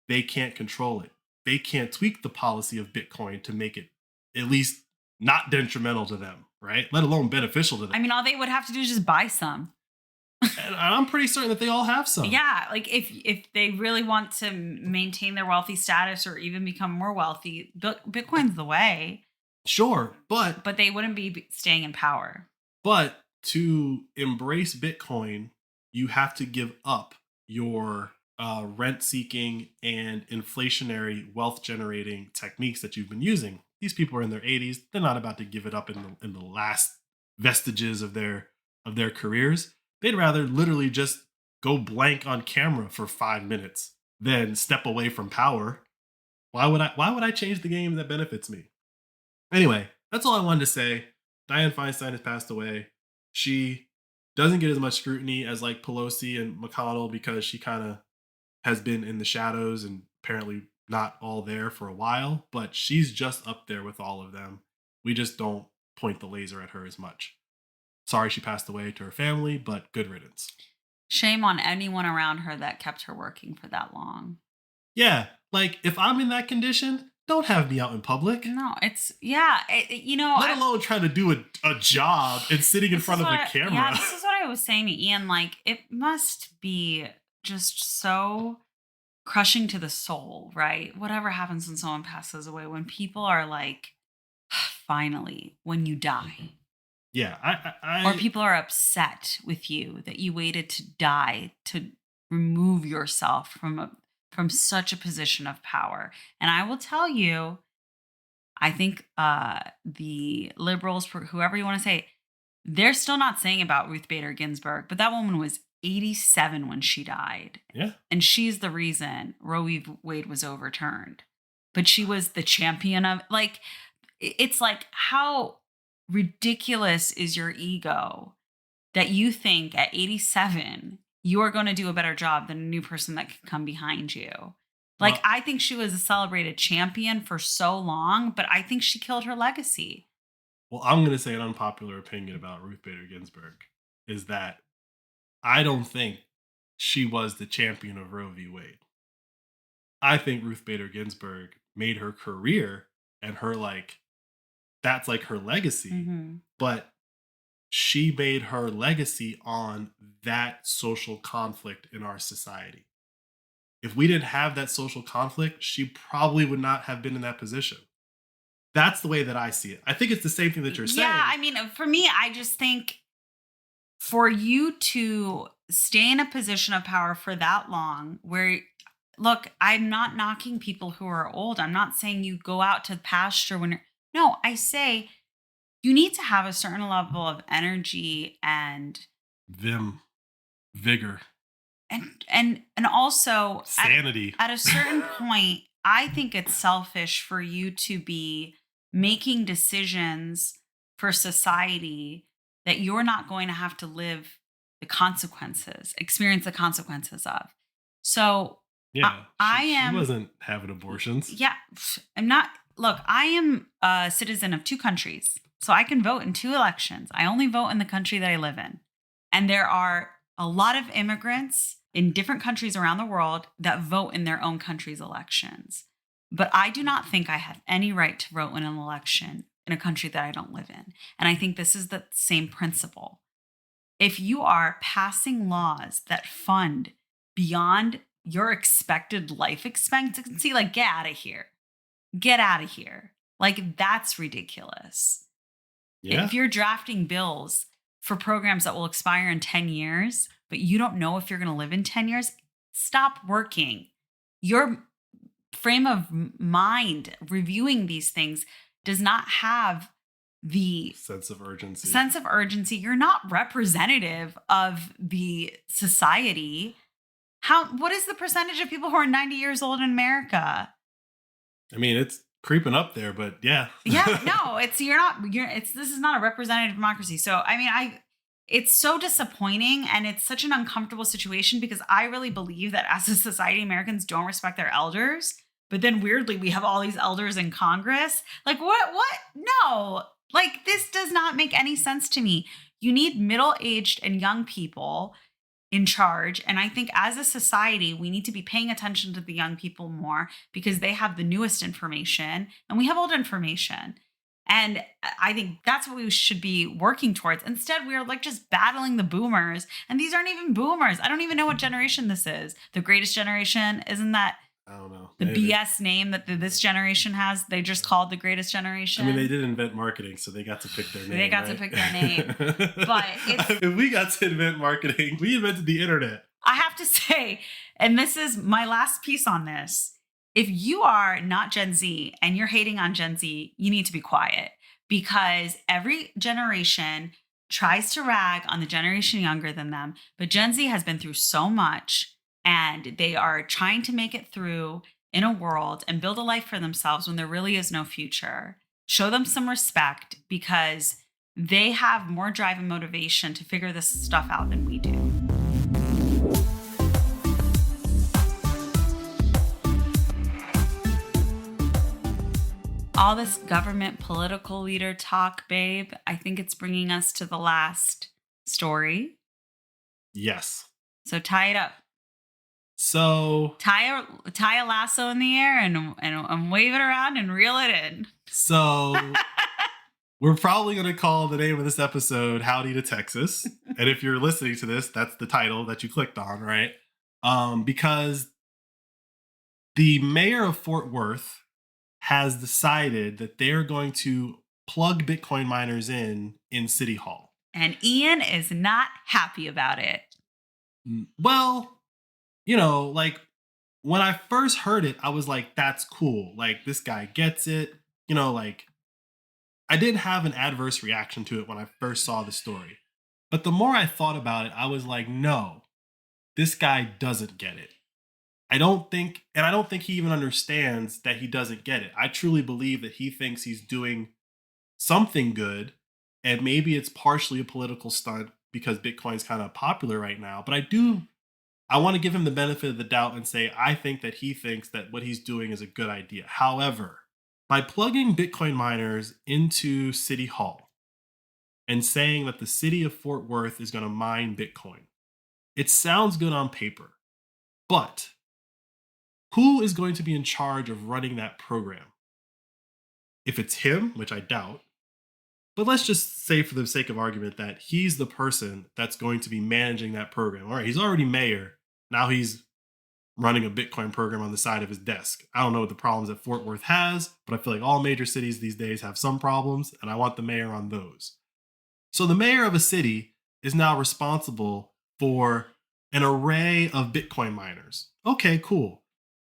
they can't control it. They can't tweak the policy of Bitcoin to make it at least not detrimental to them, right? Let alone beneficial to them. I mean, all they would have to do is just buy some. And I'm pretty certain that they all have some. Yeah, like if they really want to maintain their wealthy status or even become more wealthy, Bitcoin's the way. Sure, but they wouldn't be staying in power. But to embrace Bitcoin, you have to give up your rent-seeking and inflationary wealth-generating techniques that you've been using. These people are in their 80s; they're not about to give it up in the last vestiges of their careers. They'd rather literally just go blank on camera for 5 minutes than step away from power. Why would I change the game that benefits me? Anyway, that's all I wanted to say. Dianne Feinstein has passed away. She doesn't get as much scrutiny as like Pelosi and McConnell because she kind of has been in the shadows and apparently not all there for a while, but she's just up there with all of them. We just don't point the laser at her as much. Sorry she passed away to her family, but good riddance. Shame on anyone around her that kept her working for that long. Yeah, like if I'm in that condition, don't have me out in public. No, it's, yeah, Let alone trying to do a job and sitting in front of the camera. Yeah, this is what I was saying to Ian. Like, it must be just so crushing to the soul, right? Whatever happens when someone passes away, when people are like, finally, when you die. Yeah, or people are upset with you that you waited to die to remove yourself from such a position of power. And I will tell you, I think the liberals, whoever you want to say, they're still not saying about Ruth Bader Ginsburg, but that woman was 87 when she died. Yeah. And she's the reason Roe v. Wade was overturned. But she was the champion of, like, it's like, how ridiculous is your ego that you think at 87 you are going to do a better job than a new person that can come behind you. Like, well, I think she was a celebrated champion for so long, but I think she killed her legacy. Well, I'm going to say an unpopular opinion about Ruth Bader Ginsburg is that I don't think she was the champion of Roe v. Wade. I think Ruth Bader Ginsburg made her career and her, like, that's like her legacy. Mm-hmm. But she made her legacy on that social conflict in our society. If we didn't have that social conflict, she probably would not have been in that position. That's the way that I see it. I think it's the same thing that you're saying. Yeah, I mean, for me, I just think for you to stay in a position of power for that long, where, look, I'm not knocking people who are old. I'm not saying you go out to pasture when you're, no, I say you need to have a certain level of energy and vim, vigor, and also sanity. At a certain point, I think it's selfish for you to be making decisions for society that you're not going to have to live the consequences, experience the consequences of. So yeah, she wasn't having abortions. Yeah, I'm not. Look, I am a citizen of 2 countries, so I can vote in 2 elections. I only vote in the country that I live in. And there are a lot of immigrants in different countries around the world that vote in their own country's elections. But I do not think I have any right to vote in an election in a country that I don't live in. And I think this is the same principle. If you are passing laws that fund beyond your expected life expectancy, like, get out of here. Get out of here. Like, that's ridiculous. Yeah. If you're drafting bills for programs that will expire in 10 years, but you don't know if you're going to live in 10 years, stop working. Your frame of mind reviewing these things does not have the sense of urgency. You're not representative of the society. What is the percentage of people who are 90 years old in America? I mean, it's creeping up there, but yeah. Yeah, no, this is not a representative democracy. So, I mean, it's so disappointing and it's such an uncomfortable situation because I really believe that as a society, Americans don't respect their elders. But then weirdly, we have all these elders in Congress. Like, what? No, like, this does not make any sense to me. You need middle-aged and young people in charge. And I think as a society, we need to be paying attention to the young people more because they have the newest information and we have old information. And I think that's what we should be working towards. Instead, we are like just battling the boomers. And these aren't even boomers. I don't even know what generation this is. The greatest generation, isn't that I don't know. the Maybe. BS name that this generation has? They just called the greatest generation. I mean, they did invent marketing, so they got to pick their name. They got to pick their name. But if we got to invent marketing, we invented the internet. I have to say, and this is my last piece on this. If you are not Gen Z and you're hating on Gen Z, you need to be quiet because every generation tries to rag on the generation younger than them. But Gen Z has been through so much and they are trying to make it through in a world and build a life for themselves when there really is no future. Show them some respect because they have more drive and motivation to figure this stuff out than we do. All this government political leader talk, babe, I think it's bringing us to the last story. Yes. So tie it up. So tie a lasso in the air and wave it around and reel it in. So we're probably going to call the name of this episode Howdy to Texas. And if you're listening to this, that's the title that you clicked on, right? Because the mayor of Fort Worth has decided that they're going to plug Bitcoin miners in City Hall. And Ian is not happy about it. Well, you know, like when I first heard it, I was like, that's cool. Like this guy gets it. You know, like I didn't have an adverse reaction to it when I first saw the story. But the more I thought about it, I was like, no, this guy doesn't get it. I don't think he even understands that he doesn't get it. I truly believe that he thinks he's doing something good. And maybe it's partially a political stunt because Bitcoin's kind of popular right now. But I want to give him the benefit of the doubt and say, I think that he thinks that what he's doing is a good idea. However, by plugging Bitcoin miners into City Hall and saying that the city of Fort Worth is going to mine Bitcoin, it sounds good on paper. But who is going to be in charge of running that program? If it's him, which I doubt, but let's just say for the sake of argument that he's the person that's going to be managing that program. All right, he's already mayor. Now he's running a Bitcoin program on the side of his desk. I don't know what the problems that Fort Worth has, but I feel like all major cities these days have some problems, and I want the mayor on those. So the mayor of a city is now responsible for an array of Bitcoin miners. Okay, cool.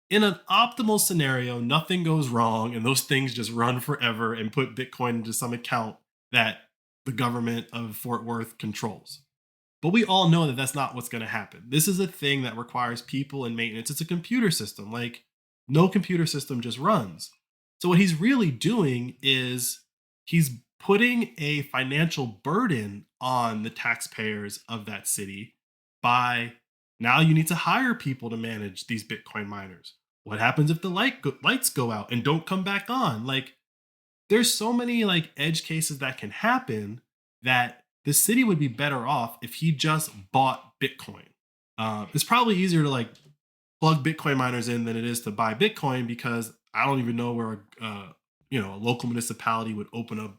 In an optimal scenario, nothing goes wrong, and those things just run forever and put Bitcoin into some account that the government of Fort Worth controls. But we all know that that's not what's going to happen. This is a thing that requires people and maintenance. It's a computer system. Like, no computer system just runs. So what he's really doing is he's putting a financial burden on the taxpayers of that city by now you need to hire people to manage these Bitcoin miners. What happens if the lights go out and don't come back on? Like, there's so many like edge cases that can happen that the city would be better off if he just bought Bitcoin. It's probably easier to like plug Bitcoin miners in than it is to buy Bitcoin because I don't even know where a local municipality would open up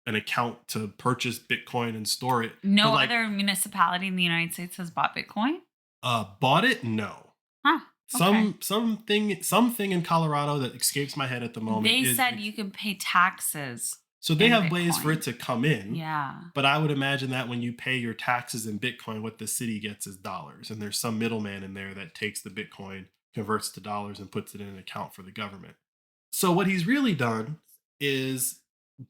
an account to purchase Bitcoin and store it. No other municipality in the United States has bought Bitcoin? Bought it? No. Huh. Okay. Something in Colorado that escapes my head at the moment. They said you can pay taxes. So they have Bitcoin. ways for it to come in. Yeah. But I would imagine that when you pay your taxes in Bitcoin, what the city gets is dollars. And there's some middleman in there that takes the Bitcoin, converts to dollars, and puts it in an account for the government. So what he's really done is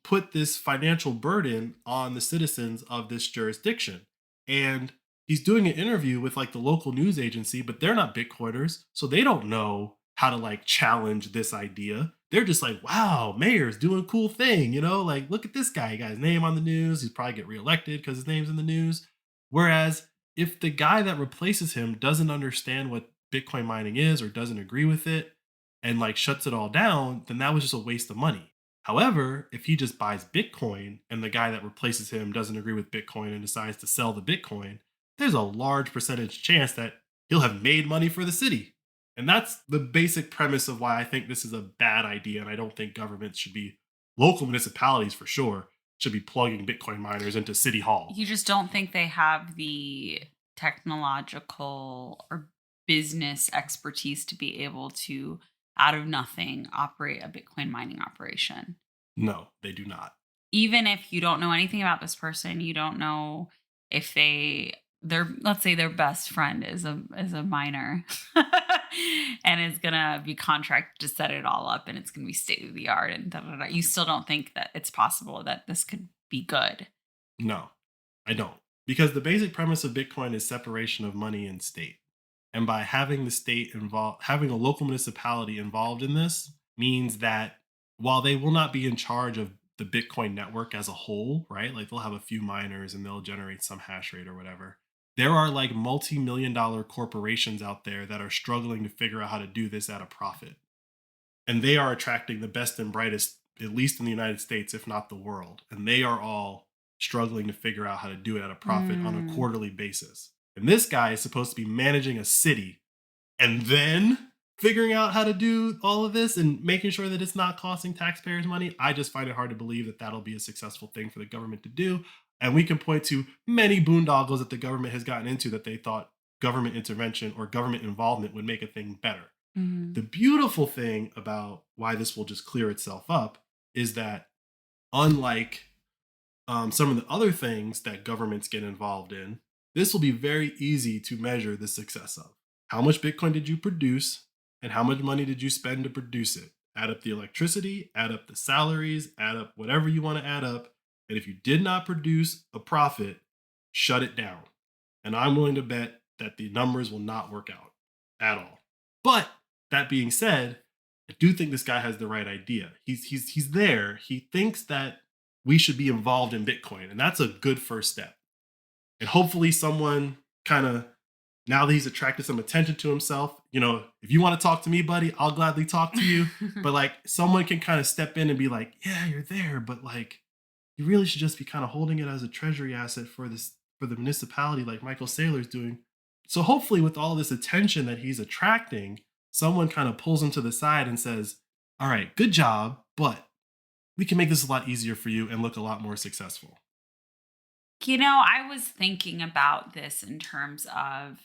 put this financial burden on the citizens of this jurisdiction. And he's doing an interview with like the local news agency, but they're not Bitcoiners, so they don't know how to like challenge this idea. They're just like, wow, mayor's doing a cool thing, like look at this guy. He got his name on the news. He's probably get reelected because his name's in the news. Whereas if the guy that replaces him doesn't understand what Bitcoin mining is or doesn't agree with it and like shuts it all down, then that was just a waste of money. However, if he just buys Bitcoin and the guy that replaces him doesn't agree with Bitcoin and decides to sell the Bitcoin, there's a large percentage chance that he'll have made money for the city. And that's the basic premise of why I think this is a bad idea. And I don't think governments should be, local municipalities for sure, should be plugging Bitcoin miners into City Hall. You just don't think they have the technological or business expertise to be able to, out of nothing, operate a Bitcoin mining operation. No, they do not. Even if you don't know anything about this person, you don't know if let's say their best friend is a miner and is gonna be contracted to set it all up and it's gonna be state of the art and da, da, da. You still don't think that it's possible that this could be good. No, I don't. Because the basic premise of Bitcoin is separation of money and state. And by having the state involved, having a local municipality involved in this means that while they will not be in charge of the Bitcoin network as a whole, right? Like they'll have a few miners and they'll generate some hash rate or whatever. There are like multi-million-dollar corporations out there that are struggling to figure out how to do this at a profit. And they are attracting the best and brightest, at least in the United States, if not the world. And they are all struggling to figure out how to do it at a profit on a quarterly basis. And this guy is supposed to be managing a city and then figuring out how to do all of this and making sure that it's not costing taxpayers money. I just find it hard to believe that that'll be a successful thing for the government to do. And we can point to many boondoggles that the government has gotten into that they thought government intervention or government involvement would make a thing better. Mm-hmm. The beautiful thing about why this will just clear itself up is that unlike some of the other things that governments get involved in, this will be very easy to measure the success of. How much Bitcoin did you produce and how much money did you spend to produce it? Add up the electricity, add up the salaries, add up whatever you want to add up. And if you did not produce a profit, shut it down. And I'm willing to bet that the numbers will not work out at all. But that being said, I do think this guy has the right idea. He's there. He thinks that we should be involved in Bitcoin, and that's a good first step. And hopefully someone kind of, now that he's attracted some attention to himself, if you want to talk to me, buddy, I'll gladly talk to you. But like someone can kind of step in and be like, yeah, you're there, but like you really should just be kind of holding it as a treasury asset for the municipality like Michael Saylor's doing. So hopefully with all this attention that he's attracting, someone kind of pulls him to the side and says, all right, good job, but we can make this a lot easier for you and look a lot more successful. I was thinking about this in terms of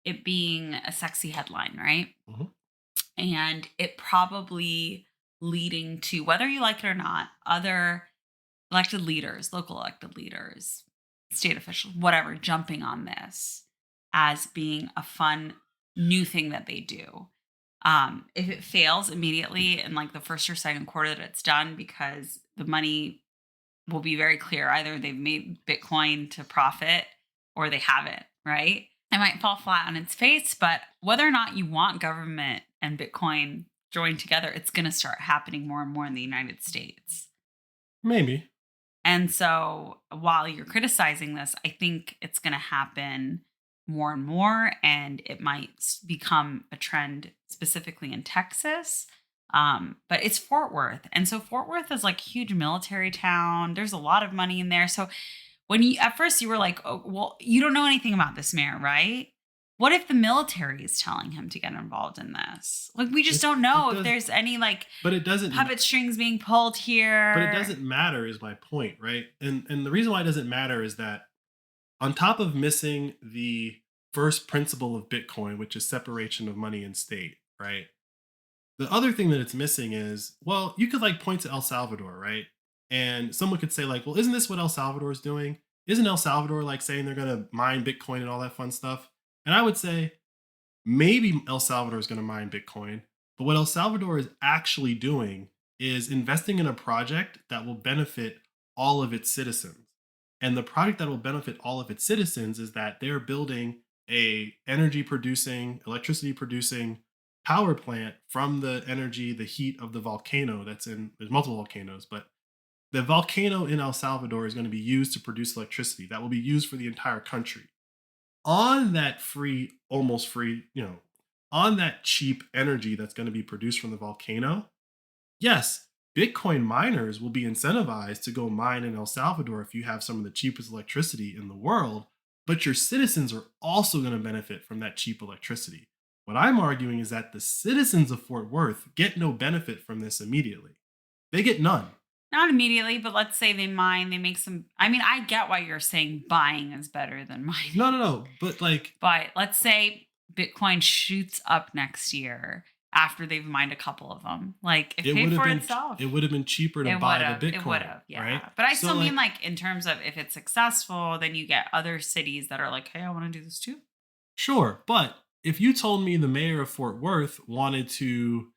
it being a sexy headline, right? Mm-hmm. And it probably leading to, whether you like it or not, other elected leaders, local elected leaders, state officials, whatever, jumping on this as being a fun new thing that they do. If it fails immediately in like the first or second quarter that it's done, because the money will be very clear. Either they've made Bitcoin to profit or they haven't, right? It might fall flat on its face, but whether or not you want government and Bitcoin joined together, it's going to start happening more and more in the United States. Maybe. And so while you're criticizing this, I think it's going to happen more and more, and it might become a trend specifically in Texas. But it's Fort Worth. And so Fort Worth is like a huge military town. There's a lot of money in there. So at first you were like, oh, well, you don't know anything about this mayor, right? What if the military is telling him to get involved in this? Like, we just don't know if there's any but it doesn't puppet strings being pulled here. But it doesn't matter is my point, right? And the reason why it doesn't matter is that on top of missing the first principle of Bitcoin, which is separation of money and state, right? The other thing that it's missing is, well, you could like point to El Salvador, right? And someone could say like, well, isn't this what El Salvador is doing? Isn't El Salvador like saying they're going to mine Bitcoin and all that fun stuff? And I would say maybe El Salvador is going to mine Bitcoin, but what El Salvador is actually doing is investing in a project that will benefit all of its citizens. And the project that will benefit all of its citizens is that they're building a energy producing, electricity producing power plant from the energy, the heat of the volcano that's in, there's multiple volcanoes, but the volcano in El Salvador is going to be used to produce electricity that will be used for the entire country. On that free, almost free, on that cheap energy that's going to be produced from the volcano, yes, Bitcoin miners will be incentivized to go mine in El Salvador if you have some of the cheapest electricity in the world, but your citizens are also going to benefit from that cheap electricity. What I'm arguing is that the citizens of Fort Worth get no benefit from this immediately. They get none. Not immediately, but let's say they mine, they make some. I mean, I get why you're saying buying is better than mining. No. But like, But let's say Bitcoin shoots up next year after they've mined a couple of them. Like it paid for itself. it would have been cheaper to buy the Bitcoin. It would have, yeah. Right? But I still mean like in terms of if it's successful, then you get other cities that are like, hey, I want to do this too. Sure. But if you told me the mayor of Fort Worth wanted to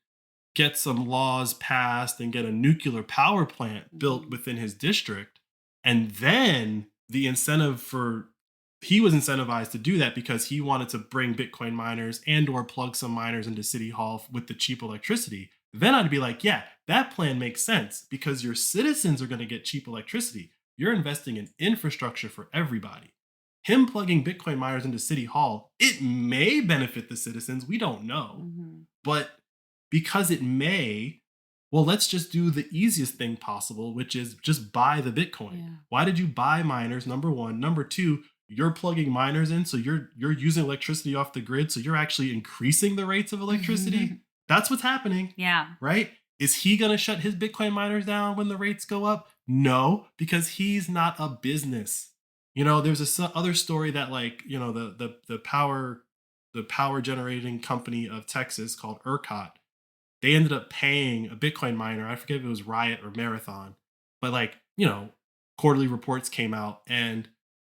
get some laws passed and get a nuclear power plant built within his district, and then the incentive for he was incentivized to do that because he wanted to bring Bitcoin miners and or plug some miners into City Hall with the cheap electricity, then I'd be like, yeah, that plan makes sense because your citizens are going to get cheap electricity. You're investing in infrastructure for everybody. Him plugging Bitcoin miners into City Hall, it may benefit the citizens. We don't know. But because it may, well, let's just do the easiest thing possible, which is just buy the Bitcoin. Yeah. Why did you buy miners? Number one. Number two, you're plugging miners in, so you're using electricity off the grid, so you're actually increasing the rates of electricity. That's what's happening. Yeah. Right? Is he going to shut his Bitcoin miners down when the rates go up? No, because he's not a business. There's a other story that the power generating company of Texas called ERCOT, they ended up paying a Bitcoin miner. I forget if it was Riot or Marathon, but quarterly reports came out, and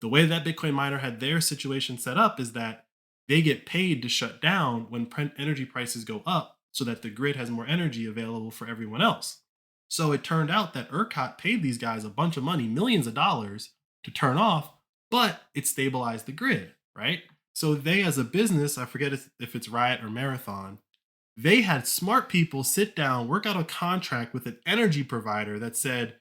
the way that Bitcoin miner had their situation set up is that they get paid to shut down when energy prices go up so that the grid has more energy available for everyone else. So it turned out that ERCOT paid these guys a bunch of money, millions of dollars, to turn off, but it stabilized the grid, right? So they, as a business, I forget if it's Riot or Marathon, they had smart people sit down, work out a contract with an energy provider that said,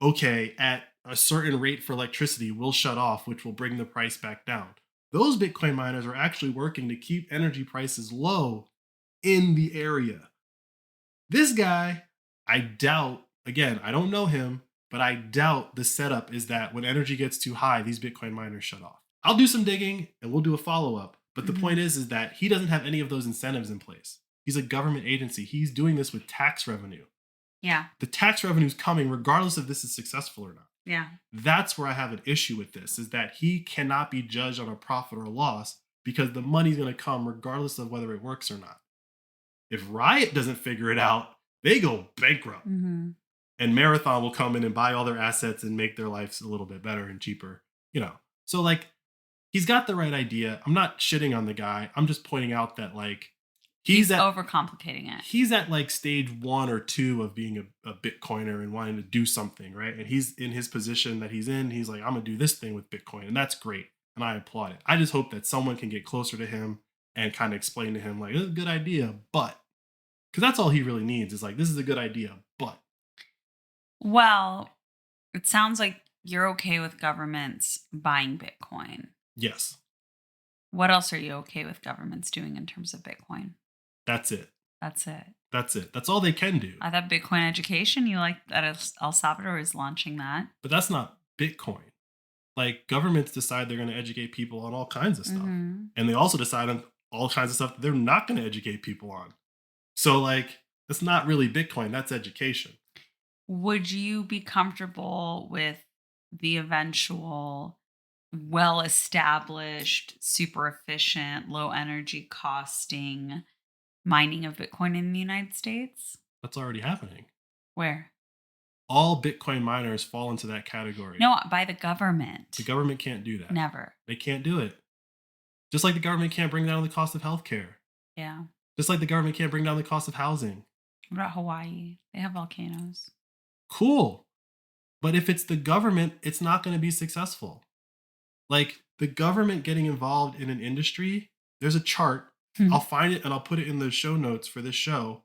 okay, at a certain rate for electricity, we'll shut off, which will bring the price back down. Those Bitcoin miners are actually working to keep energy prices low in the area. This guy, I doubt, again, I don't know him, but I doubt the setup is that when energy gets too high, these Bitcoin miners shut off. I'll do some digging and we'll do a follow-up. But the point is that he doesn't have any of those incentives in place. He's a government agency. He's doing this with tax revenue. Yeah. The tax revenue is coming regardless if this is successful or not. Yeah. That's where I have an issue with this, is that he cannot be judged on a profit or loss because the money's going to come regardless of whether it works or not. If Riot doesn't figure it out, they go bankrupt. And Marathon will come in and buy all their assets and make their lives a little bit better and cheaper. So he's got the right idea. I'm not shitting on the guy. I'm just pointing out that he's overcomplicating it. He's at stage 1 or 2 of being a Bitcoiner and wanting to do something, right? And he's in his position that he's in. He's like, I'm going to do this thing with Bitcoin. And that's great. And I applaud it. I just hope that someone can get closer to him and kind of explain to him, this is a good idea, but. Because that's all he really needs is this is a good idea, but. Well, it sounds like you're okay with governments buying Bitcoin. Yes. What else are you okay with governments doing in terms of Bitcoin? That's it. That's it. That's it. That's all they can do. I thought Bitcoin education, you like that El Salvador is launching that. But that's not Bitcoin. Governments decide they're going to educate people on all kinds of stuff. And they also decide on all kinds of stuff that they're not going to educate people on. So that's not really Bitcoin. That's education. Would you be comfortable with the eventual well-established, super efficient, low energy costing mining of Bitcoin in the United States? That's already happening. Where? All Bitcoin miners fall into that category. No, by the government. The government can't do that. Never. They can't do it. Just like the government can't bring down the cost of healthcare. Yeah. Just like the government can't bring down the cost of housing. What about Hawaii? They have volcanoes. Cool. But if it's the government, it's not going to be successful. Like the government getting involved in an industry, there's a chart. I'll find it and I'll put it in the show notes for this show.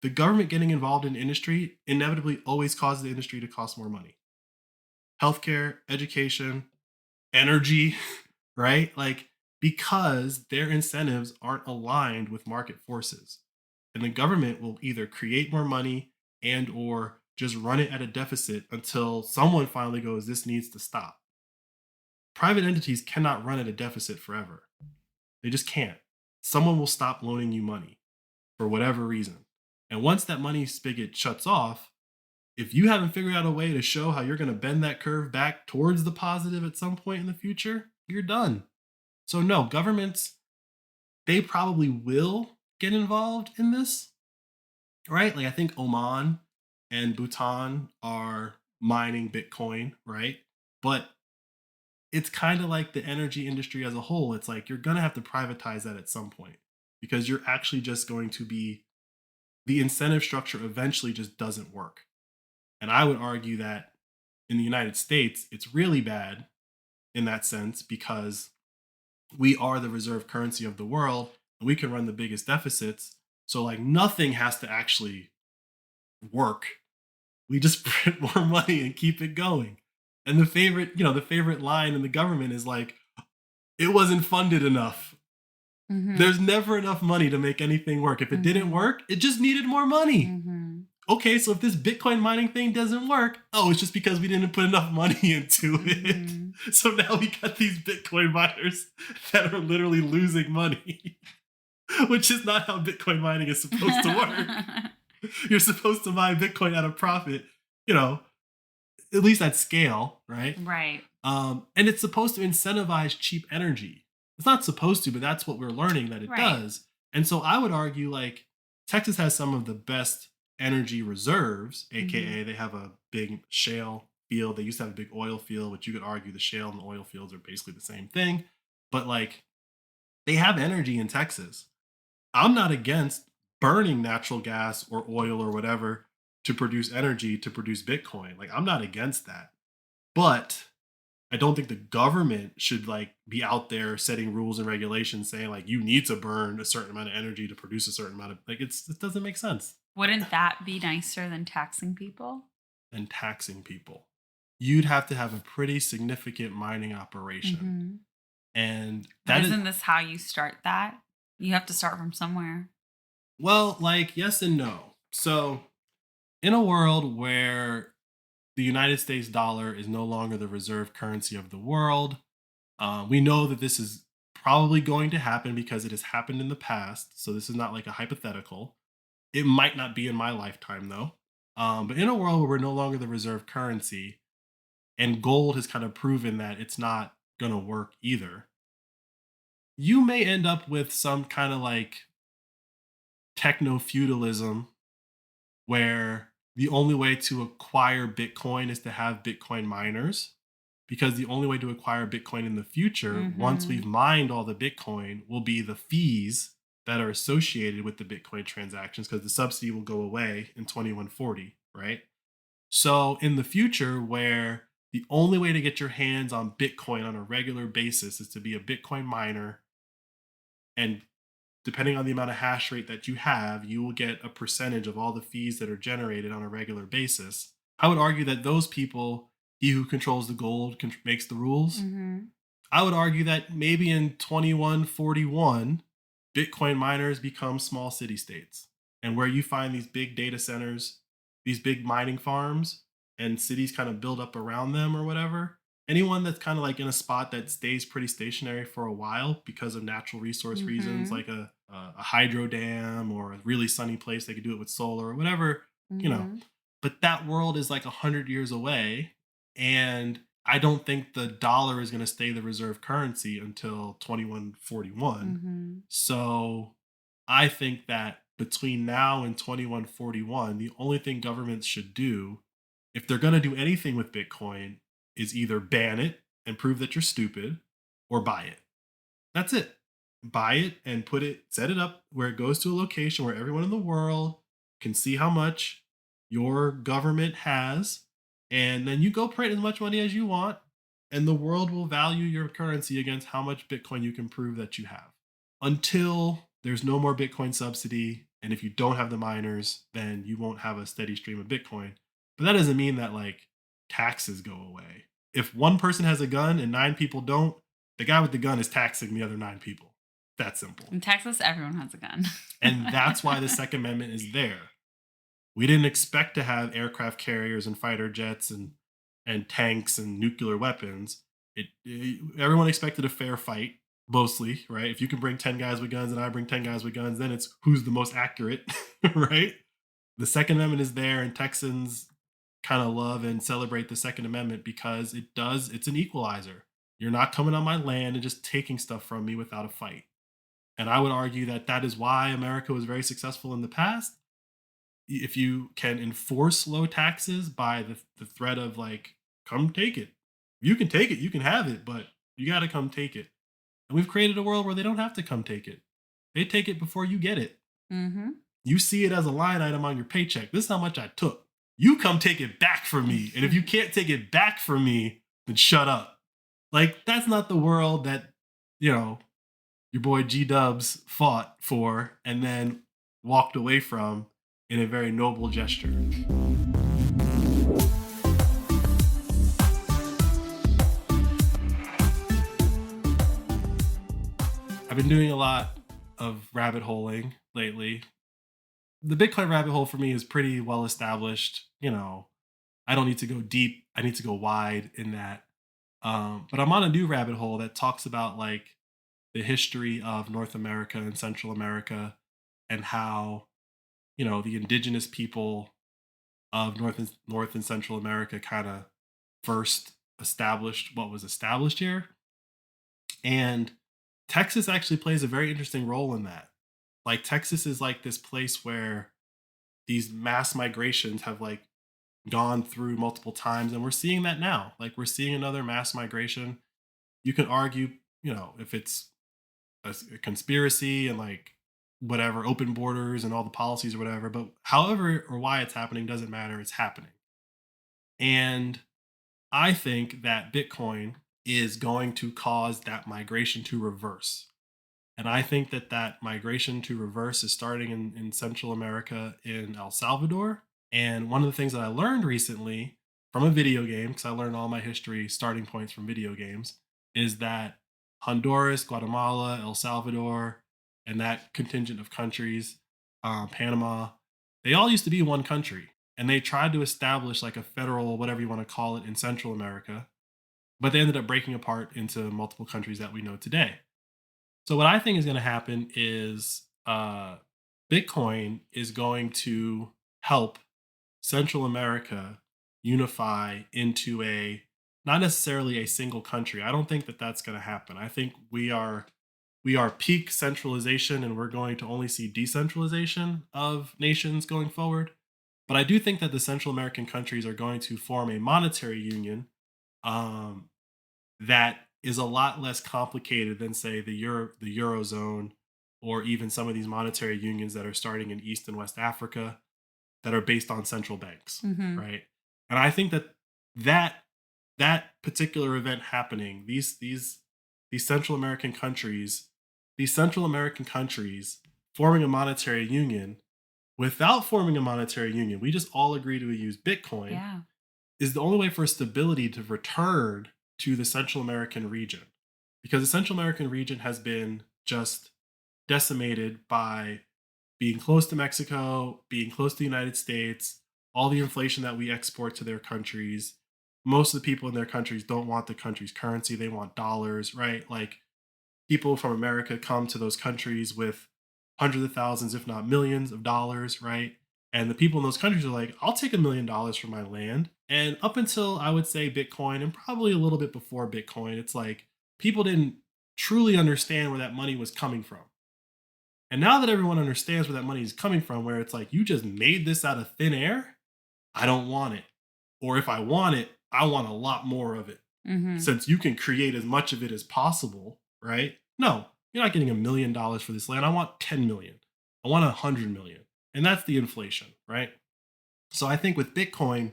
The government getting involved in industry inevitably always causes the industry to cost more money. Healthcare, education, energy, right? Like because their incentives aren't aligned with market forces. And the government will either create more money and or just run it at a deficit until someone finally goes, this needs to stop. Private entities cannot run at a deficit forever. They just can't. Someone will stop loaning you money for whatever reason. And once that money spigot shuts off, if you haven't figured out a way to show how you're going to bend that curve back towards the positive at some point in the future, you're done. So, no, governments, they probably will get involved in this, right? Like, I think Oman and Bhutan are mining Bitcoin, right? But it's kind of like the energy industry as a whole. It's like you're going to have to privatize that at some point because you're actually just going to be the incentive structure eventually just doesn't work. And I would argue that in the United States, it's really bad in that sense because we are the reserve currency of the world and we can run the biggest deficits. So, like, nothing has to actually work. We just print more money and keep it going. And the favorite line in the government is like, it wasn't funded enough. There's never enough money to make anything work. If it didn't work, it just needed more money. Okay, so if this Bitcoin mining thing doesn't work, it's just because we didn't put enough money into it. So now we got these Bitcoin miners that are literally losing money, which is not how Bitcoin mining is supposed to work. You're supposed to mine Bitcoin at a profit, at least at scale, right? Right. And it's supposed to incentivize cheap energy. It's not supposed to, but that's what we're learning that it does. And so I would argue like Texas has some of the best energy reserves, aka they have a big shale field. They used to have a big oil field, which you could argue the shale and the oil fields are basically the same thing. But like they have energy in Texas. I'm not against burning natural gas or oil or whatever to produce energy to produce Bitcoin. Like I'm not against that. But I don't think the government should like be out there setting rules and regulations saying like you need to burn a certain amount of energy to produce a certain amount of it doesn't make sense. Wouldn't that be nicer than taxing people? And taxing people. You'd have to have a pretty significant mining operation. And that isn't this how you start that? You have to start from somewhere. Well, like yes and no. So in a world where the United States dollar is no longer the reserve currency of the world. We know that this is probably going to happen because it has happened in the past. So this is not like a hypothetical. It might not be in my lifetime though. But in a world where we're no longer the reserve currency and gold has kind of proven that it's not going to work either, you may end up with some kind of like techno feudalism where the only way to acquire Bitcoin is to have Bitcoin miners because the only way to acquire Bitcoin in the future, once we've mined all the Bitcoin, will be the fees that are associated with the Bitcoin transactions because the subsidy will go away in 2140, right? So in the future, where the only way to get your hands on Bitcoin on a regular basis is to be a Bitcoin miner, and depending on the amount of hash rate that you have, you will get a percentage of all the fees that are generated on a regular basis. I would argue that those people, he who controls the gold makes the rules. I would argue that maybe in 2141, Bitcoin miners become small city states. And where you find these big data centers, these big mining farms, and cities kind of build up around them or whatever, anyone that's kind of like in a spot that stays pretty stationary for a while because of natural resource reasons, like a hydro dam or a really sunny place, they could do it with solar or whatever, But that world is like 100 years away. And I don't think the dollar is going to stay the reserve currency until 2141. So I think that between now and 2141, the only thing governments should do, if they're going to do anything with Bitcoin, is either ban it and prove that you're stupid or buy it. That's it. Buy it and set it up where it goes to a location where everyone in the world can see how much your government has And then you go print as much money as you want, and the world will value your currency against how much Bitcoin you can prove that you have. Until there's no more Bitcoin subsidy, and if you don't have the miners, then you won't have a steady stream of Bitcoin. But that doesn't mean that like taxes go away. If one person has a gun and 9 people don't, the guy with the gun is taxing the other 9 people. That simple. In Texas, everyone has a gun. And that's why the Second Amendment is there. We didn't expect to have aircraft carriers and fighter jets and tanks and nuclear weapons. Everyone expected a fair fight, mostly, right? If you can bring 10 guys with guns and I bring 10 guys with guns, then it's who's the most accurate, right? The Second Amendment is there, and Texans kind of love and celebrate the Second Amendment because it's an equalizer. You're not coming on my land and just taking stuff from me without a fight. And I would argue that that is why America was very successful in the past. If you can enforce low taxes by the threat of like, come take it. You can take it, you can have it, but you got to come take it. And we've created a world where they don't have to come take it. They take it before you get it. Mm-hmm. You see it as a line item on your paycheck. This is how much I took. You come take it back from me. And if you can't take it back from me, then shut up. Like, that's not the world that, your boy G Dubs fought for and then walked away from in a very noble gesture. I've been doing a lot of rabbit holing lately. The Bitcoin rabbit hole for me is pretty well established. I don't need to go deep. I need to go wide in that. But I'm on a new rabbit hole that talks about like the history of North America and Central America and how, the indigenous people of North and Central America kind of first established what was established here. And Texas actually plays a very interesting role in that. Like, Texas is like this place where these mass migrations have like gone through multiple times, and we're seeing that now. Like, we're seeing another mass migration. You can argue, if it's a conspiracy and like whatever, open borders and all the policies or whatever, but however or why it's happening doesn't matter. It's happening. And I think that Bitcoin is going to cause that migration to reverse. And I think that migration to reverse is starting in Central America, in El Salvador. And one of the things that I learned recently from a video game, because I learned all my history starting points from video games, is that Honduras, Guatemala, El Salvador, and that contingent of countries, Panama, they all used to be one country. And they tried to establish like a federal, whatever you want to call it, in Central America. But they ended up breaking apart into multiple countries that we know today. So what I think is going to happen is Bitcoin is going to help Central America unify into not necessarily a single country. I don't think that that's going to happen. I think we are peak centralization, and we're going to only see decentralization of nations going forward. But I do think that the Central American countries are going to form a monetary union that is a lot less complicated than, say, the Eurozone, or even some of these monetary unions that are starting in East and West Africa that are based on central banks, right? And I think that particular event happening, these Central American countries forming a monetary union, without forming a monetary union, we just all agree to use Bitcoin, is the only way for stability to return to the Central American region. Because the Central American region has been just decimated by being close to Mexico, being close to the United States, all the inflation that we export to their countries. Most of the people in their countries don't want the country's currency. They want dollars, right? Like, people from America come to those countries with hundreds of thousands, if not millions of dollars, right? And the people in those countries are like, I'll take $1 million for my land. And up until, I would say, Bitcoin, and probably a little bit before Bitcoin, it's like people didn't truly understand where that money was coming from. And now that everyone understands where that money is coming from, where it's like, you just made this out of thin air, I don't want it. Or if I want it, I want a lot more of it. Since you can create as much of it as possible, right? No, you're not getting $1 million for this land. I want 10 million. I want 100 million. And that's the inflation, right? So I think with Bitcoin,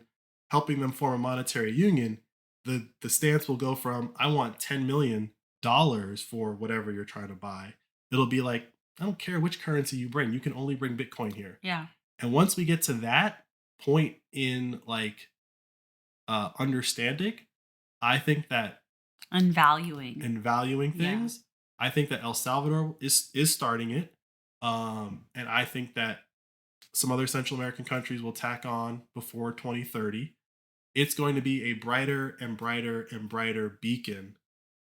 helping them form a monetary union, the stance will go from I want $10 million for whatever you're trying to buy. It'll be like, I don't care which currency you bring, you can only bring Bitcoin here. Yeah. And once we get to that point in like understanding, I think that And valuing. and valuing Yeah. things, I think that El Salvador is starting it. And I think that some other Central American countries will tack on before 2030. It's going to be a brighter and brighter and brighter beacon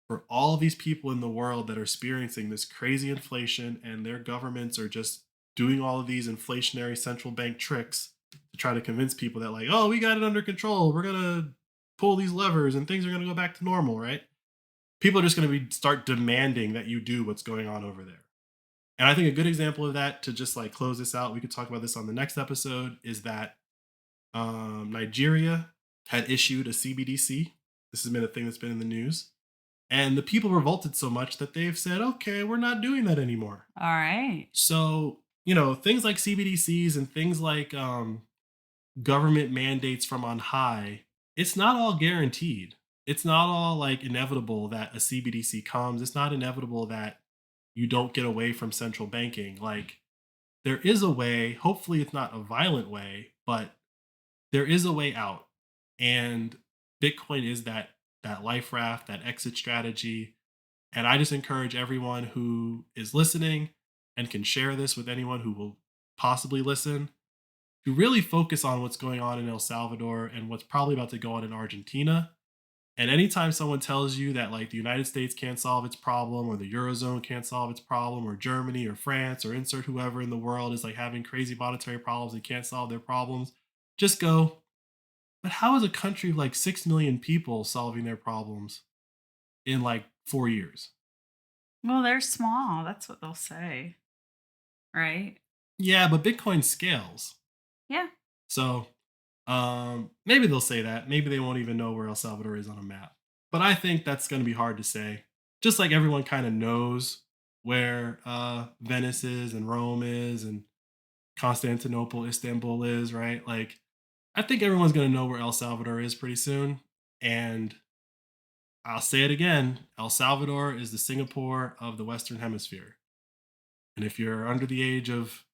for all of these people in the world that are experiencing this crazy inflation, and their governments are just doing all of these inflationary central bank tricks to try to convince people that, like, oh, we got it under control. We're going to pull these levers and things are going to go back to normal, right? People are just going to be start demanding that you do what's going on over there. And I think a good example of that, to just like close this out, we could talk about this on the next episode, is that Nigeria had issued a CBDC. This has been a thing that's been in the news. And the people revolted so much that they've said, okay, we're not doing that anymore. All right. So, things like CBDCs and things like government mandates from on high, it's not all guaranteed. It's not all like inevitable that a CBDC comes. It's not inevitable that you don't get away from central banking. Like, there is a way, hopefully it's not a violent way, but there is a way out. And Bitcoin is that life raft, that exit strategy. And I just encourage everyone who is listening and can share this with anyone who will possibly listen to really focus on what's going on in El Salvador and what's probably about to go on in Argentina. And anytime someone tells you that like the United States can't solve its problem, or the Eurozone can't solve its problem, or Germany or France or insert whoever in the world is like having crazy monetary problems and can't solve their problems, just go, but how is a country of like 6 million people solving their problems in like 4 years? Well, they're small. That's what they'll say. Right? Yeah, but Bitcoin scales. Yeah. So maybe they'll say that. Maybe they won't even know where El Salvador is on a map. But I think that's going to be hard to say. Just like everyone kind of knows where Venice is and Rome is and Constantinople, Istanbul is, right? Like, I think everyone's going to know where El Salvador is pretty soon. And I'll say it again, El Salvador is the Singapore of the Western Hemisphere. And if you're under the age of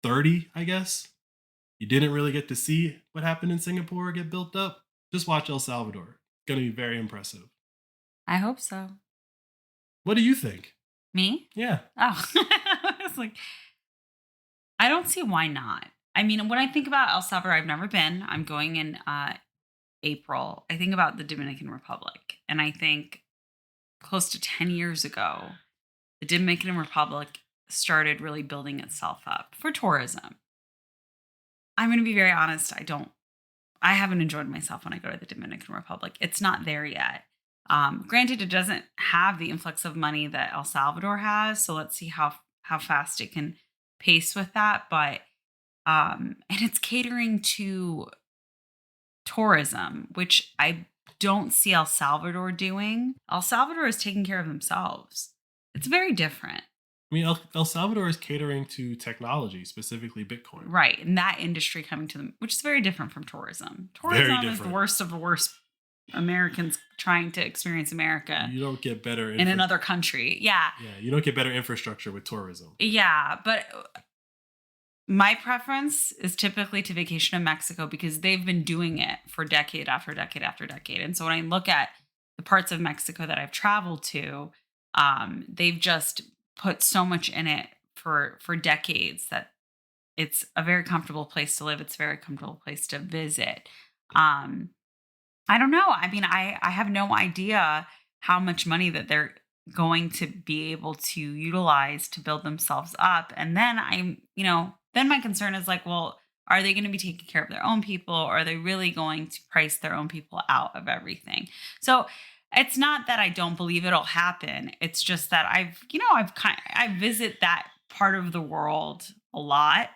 30, I guess, you didn't really get to see what happened in Singapore get built up, just watch El Salvador. Going to be very impressive. I hope so. What do you think? Me? Yeah. Oh, I was like, I don't see why not. I mean, when I think about El Salvador, I've never been. I'm going in April. I think about the Dominican Republic. And I think close to 10 years ago, the Dominican Republic started really building itself up for tourism. I'm going to be very honest. I haven't enjoyed myself when I go to the Dominican Republic. It's not there yet. Granted, it doesn't have the influx of money that El Salvador has. So let's see how fast it can pace with that. But, and it's catering to tourism, which I don't see El Salvador doing. El Salvador is taking care of themselves. It's very different. I mean, El Salvador is catering to technology, specifically Bitcoin. Right. And that industry coming to them, which is very different from tourism. Tourism is the worst of the worst Americans trying to experience America. You don't get better in another country. Yeah. Yeah. You don't get better infrastructure with tourism. Yeah. But my preference is typically to vacation in Mexico because they've been doing it for decade after decade after decade. And so when I look at the parts of Mexico that I've traveled to, they've just put so much in it for decades that it's a very comfortable place to live. It's a very comfortable place to visit. I don't know. I mean, I have no idea how much money that they're going to be able to utilize to build themselves up. And then then my concern is like, well, are they going to be taking care of their own people, or are they really going to price their own people out of everything? So it's not that I don't believe it'll happen. It's just that I visit that part of the world a lot.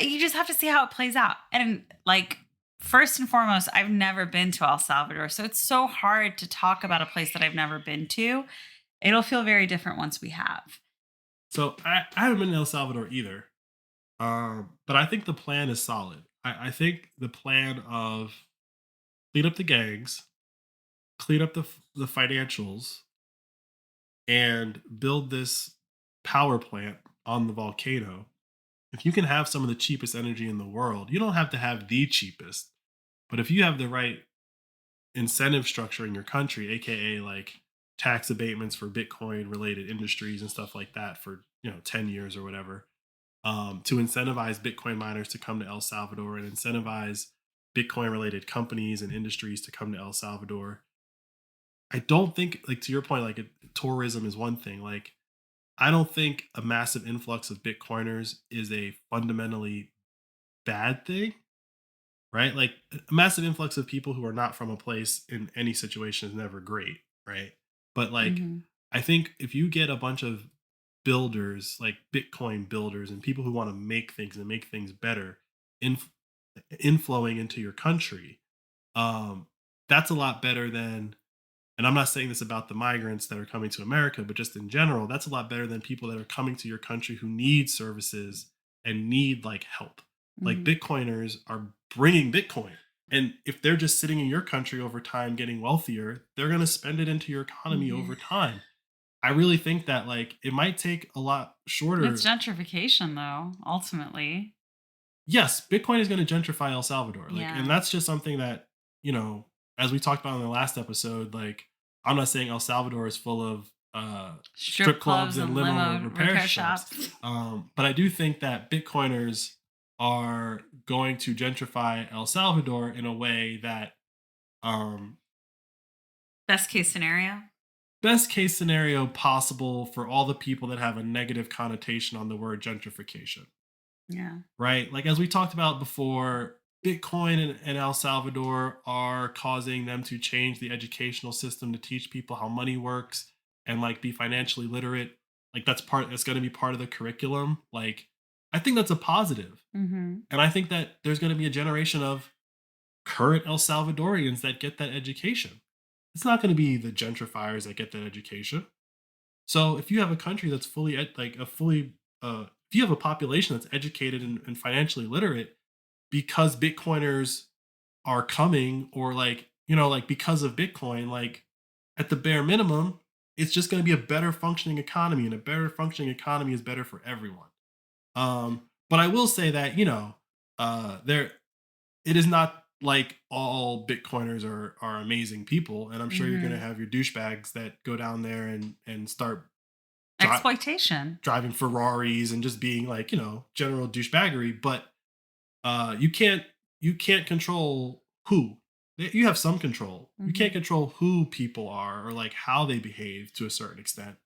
You just have to see how it plays out. And like, first and foremost, I've never been to El Salvador. So it's so hard to talk about a place that I've never been to. It'll feel very different once we have. So I haven't been to El Salvador either. But I think the plan is solid. I think the plan of clean up the gangs, clean up the financials, and build this power plant on the volcano. If you can have some of the cheapest energy in the world, you don't have to have the cheapest, but if you have the right incentive structure in your country, aka like tax abatements for Bitcoin related industries and stuff like that for 10 years or whatever, to incentivize Bitcoin miners to come to El Salvador and incentivize Bitcoin related companies and industries to come to El Salvador. I don't think, like, to your point, like tourism is one thing. Like, I don't think a massive influx of Bitcoiners is a fundamentally bad thing, right? Like, a massive influx of people who are not from a place in any situation is never great, right? But like, Hmm. I think if you get a bunch of builders, like Bitcoin builders, and people who want to make things and make things better, inf- inflowing into your country, um, that's a lot better than. And I'm not saying this about the migrants that are coming to America, but just in general, that's a lot better than people that are coming to your country who need services and need like help. Like, Hmm. Bitcoiners are bringing Bitcoin. And if they're just sitting in your country over time getting wealthier, they're going to spend it into your economy Hmm. over time. I really think that like it might take a lot It's shorter. gentrification, though, ultimately. Yes, Bitcoin is going to gentrify El Salvador. Like, and Yeah. that's just something that, you know, as we talked about in the last episode, like, I'm not saying El Salvador is full of strip Strip clubs clubs and and limo limo repair repair shops. shops. But I do think that Bitcoiners are going to gentrify El Salvador in a way that, um, Best case scenario. best case scenario possible for all the people that have a negative connotation on the word gentrification. Yeah. Right? Like, as we talked about before, Bitcoin and El Salvador are causing them to change the educational system to teach people how money works and like be financially literate. Like, that's going to be part of the curriculum. Like, I think that's a positive. Hmm. And I think that there's going to be a generation of current El Salvadorians that get that education. It's not going to be the gentrifiers that get that education. So if you have a country that's fully like a fully if you have a population that's educated and financially literate because Bitcoiners are coming, or like, like because of Bitcoin, like, at the bare minimum, it's just going to be a better functioning economy, and a better functioning economy is better for everyone. But I will say that, there it is not like all Bitcoiners are amazing people, and I'm sure you're going to Hmm. have your douchebags that go down there and start dri- Exploitation. driving Ferraris and just being like, general douchebaggery. But you can't control who. You have some control. You can't Hmm. control who people are or like how they behave to a certain extent.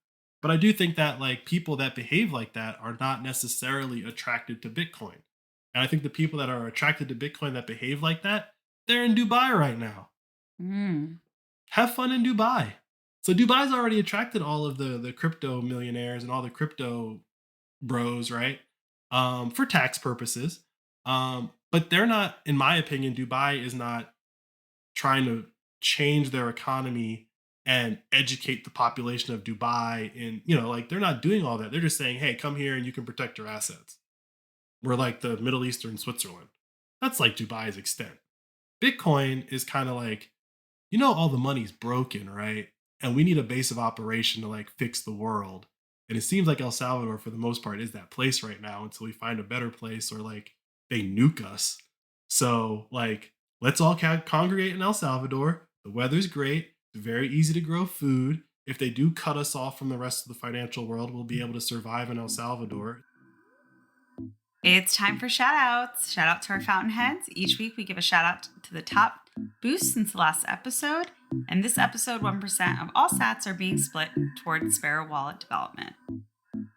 But I do think that like people that behave like that are not necessarily attracted to Bitcoin. And I think the people that are attracted to Bitcoin that behave like that, they're in Dubai right now. Mm. Have fun in Dubai. So Dubai's already attracted all of the crypto millionaires and all the crypto bros, right? For tax purposes. But they're not, in my opinion, Dubai is not trying to change their economy and educate the population of Dubai. And, like, they're not doing all that. They're just saying, hey, come here and you can protect your assets. We're like the Middle Eastern Switzerland. That's like Dubai's extent. Bitcoin is kind of like, all the money's broken, right? And we need a base of operation to like fix the world. And it seems like El Salvador, for the most part, is that place right now until we find a better place, or like they nuke us. So, like, let's all congregate in El Salvador. The weather's great. It's very easy to grow food. If they do cut us off from the rest of the financial world, we'll be able to survive in El Salvador. It's time for shout outs. Shout out to our fountainheads. Each week we give a shout out to the top boost since the last episode. And this episode, 1% of all sats are being split towards Sparrow Wallet development.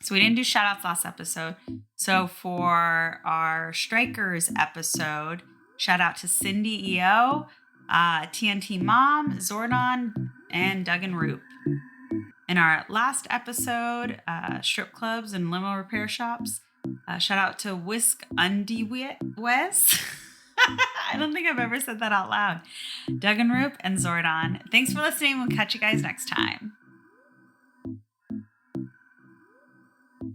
So we didn't do shout outs last episode. So for our Strikers episode, shout out to Cindy EO, TNT Mom, Zordon, and Duggan Roop. In our last episode, strip clubs and limo repair shops, shout out to Whisk Undiwes. I don't think I've ever said that out loud. Duggan Roop and Zordon. Thanks for listening. We'll catch you guys next time.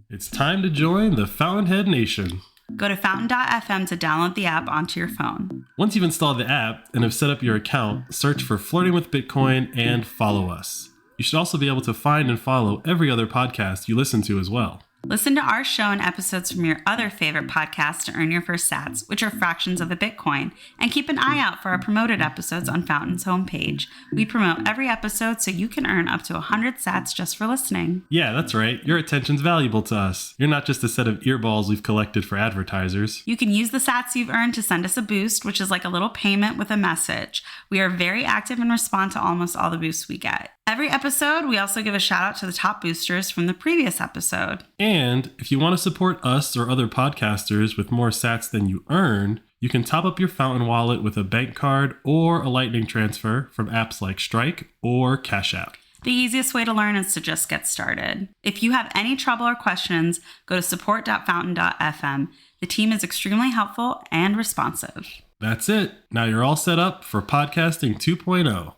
It's time to join the Fountainhead Nation. Go to fountain.fm to download the app onto your phone. Once you've installed the app and have set up your account, search for Flirting with Bitcoin and follow us. You should also be able to find and follow every other podcast you listen to as well. Listen to our show and episodes from your other favorite podcasts to earn your first sats, which are fractions of a Bitcoin. And keep an eye out for our promoted episodes on Fountain's homepage. We promote every episode so you can earn up to 100 sats just for listening. Yeah, that's right. Your attention's valuable to us. You're not just a set of earballs we've collected for advertisers. You can use the sats you've earned to send us a boost, which is like a little payment with a message. We are very active and respond to almost all the boosts we get. Every episode, we also give a shout out to the top boosters from the previous episode. And if you want to support us or other podcasters with more sats than you earn, you can top up your Fountain wallet with a bank card or a lightning transfer from apps like Strike or Cash App. The easiest way to learn is to just get started. If you have any trouble or questions, go to support.fountain.fm. The team is extremely helpful and responsive. That's it. Now you're all set up for podcasting 2.0.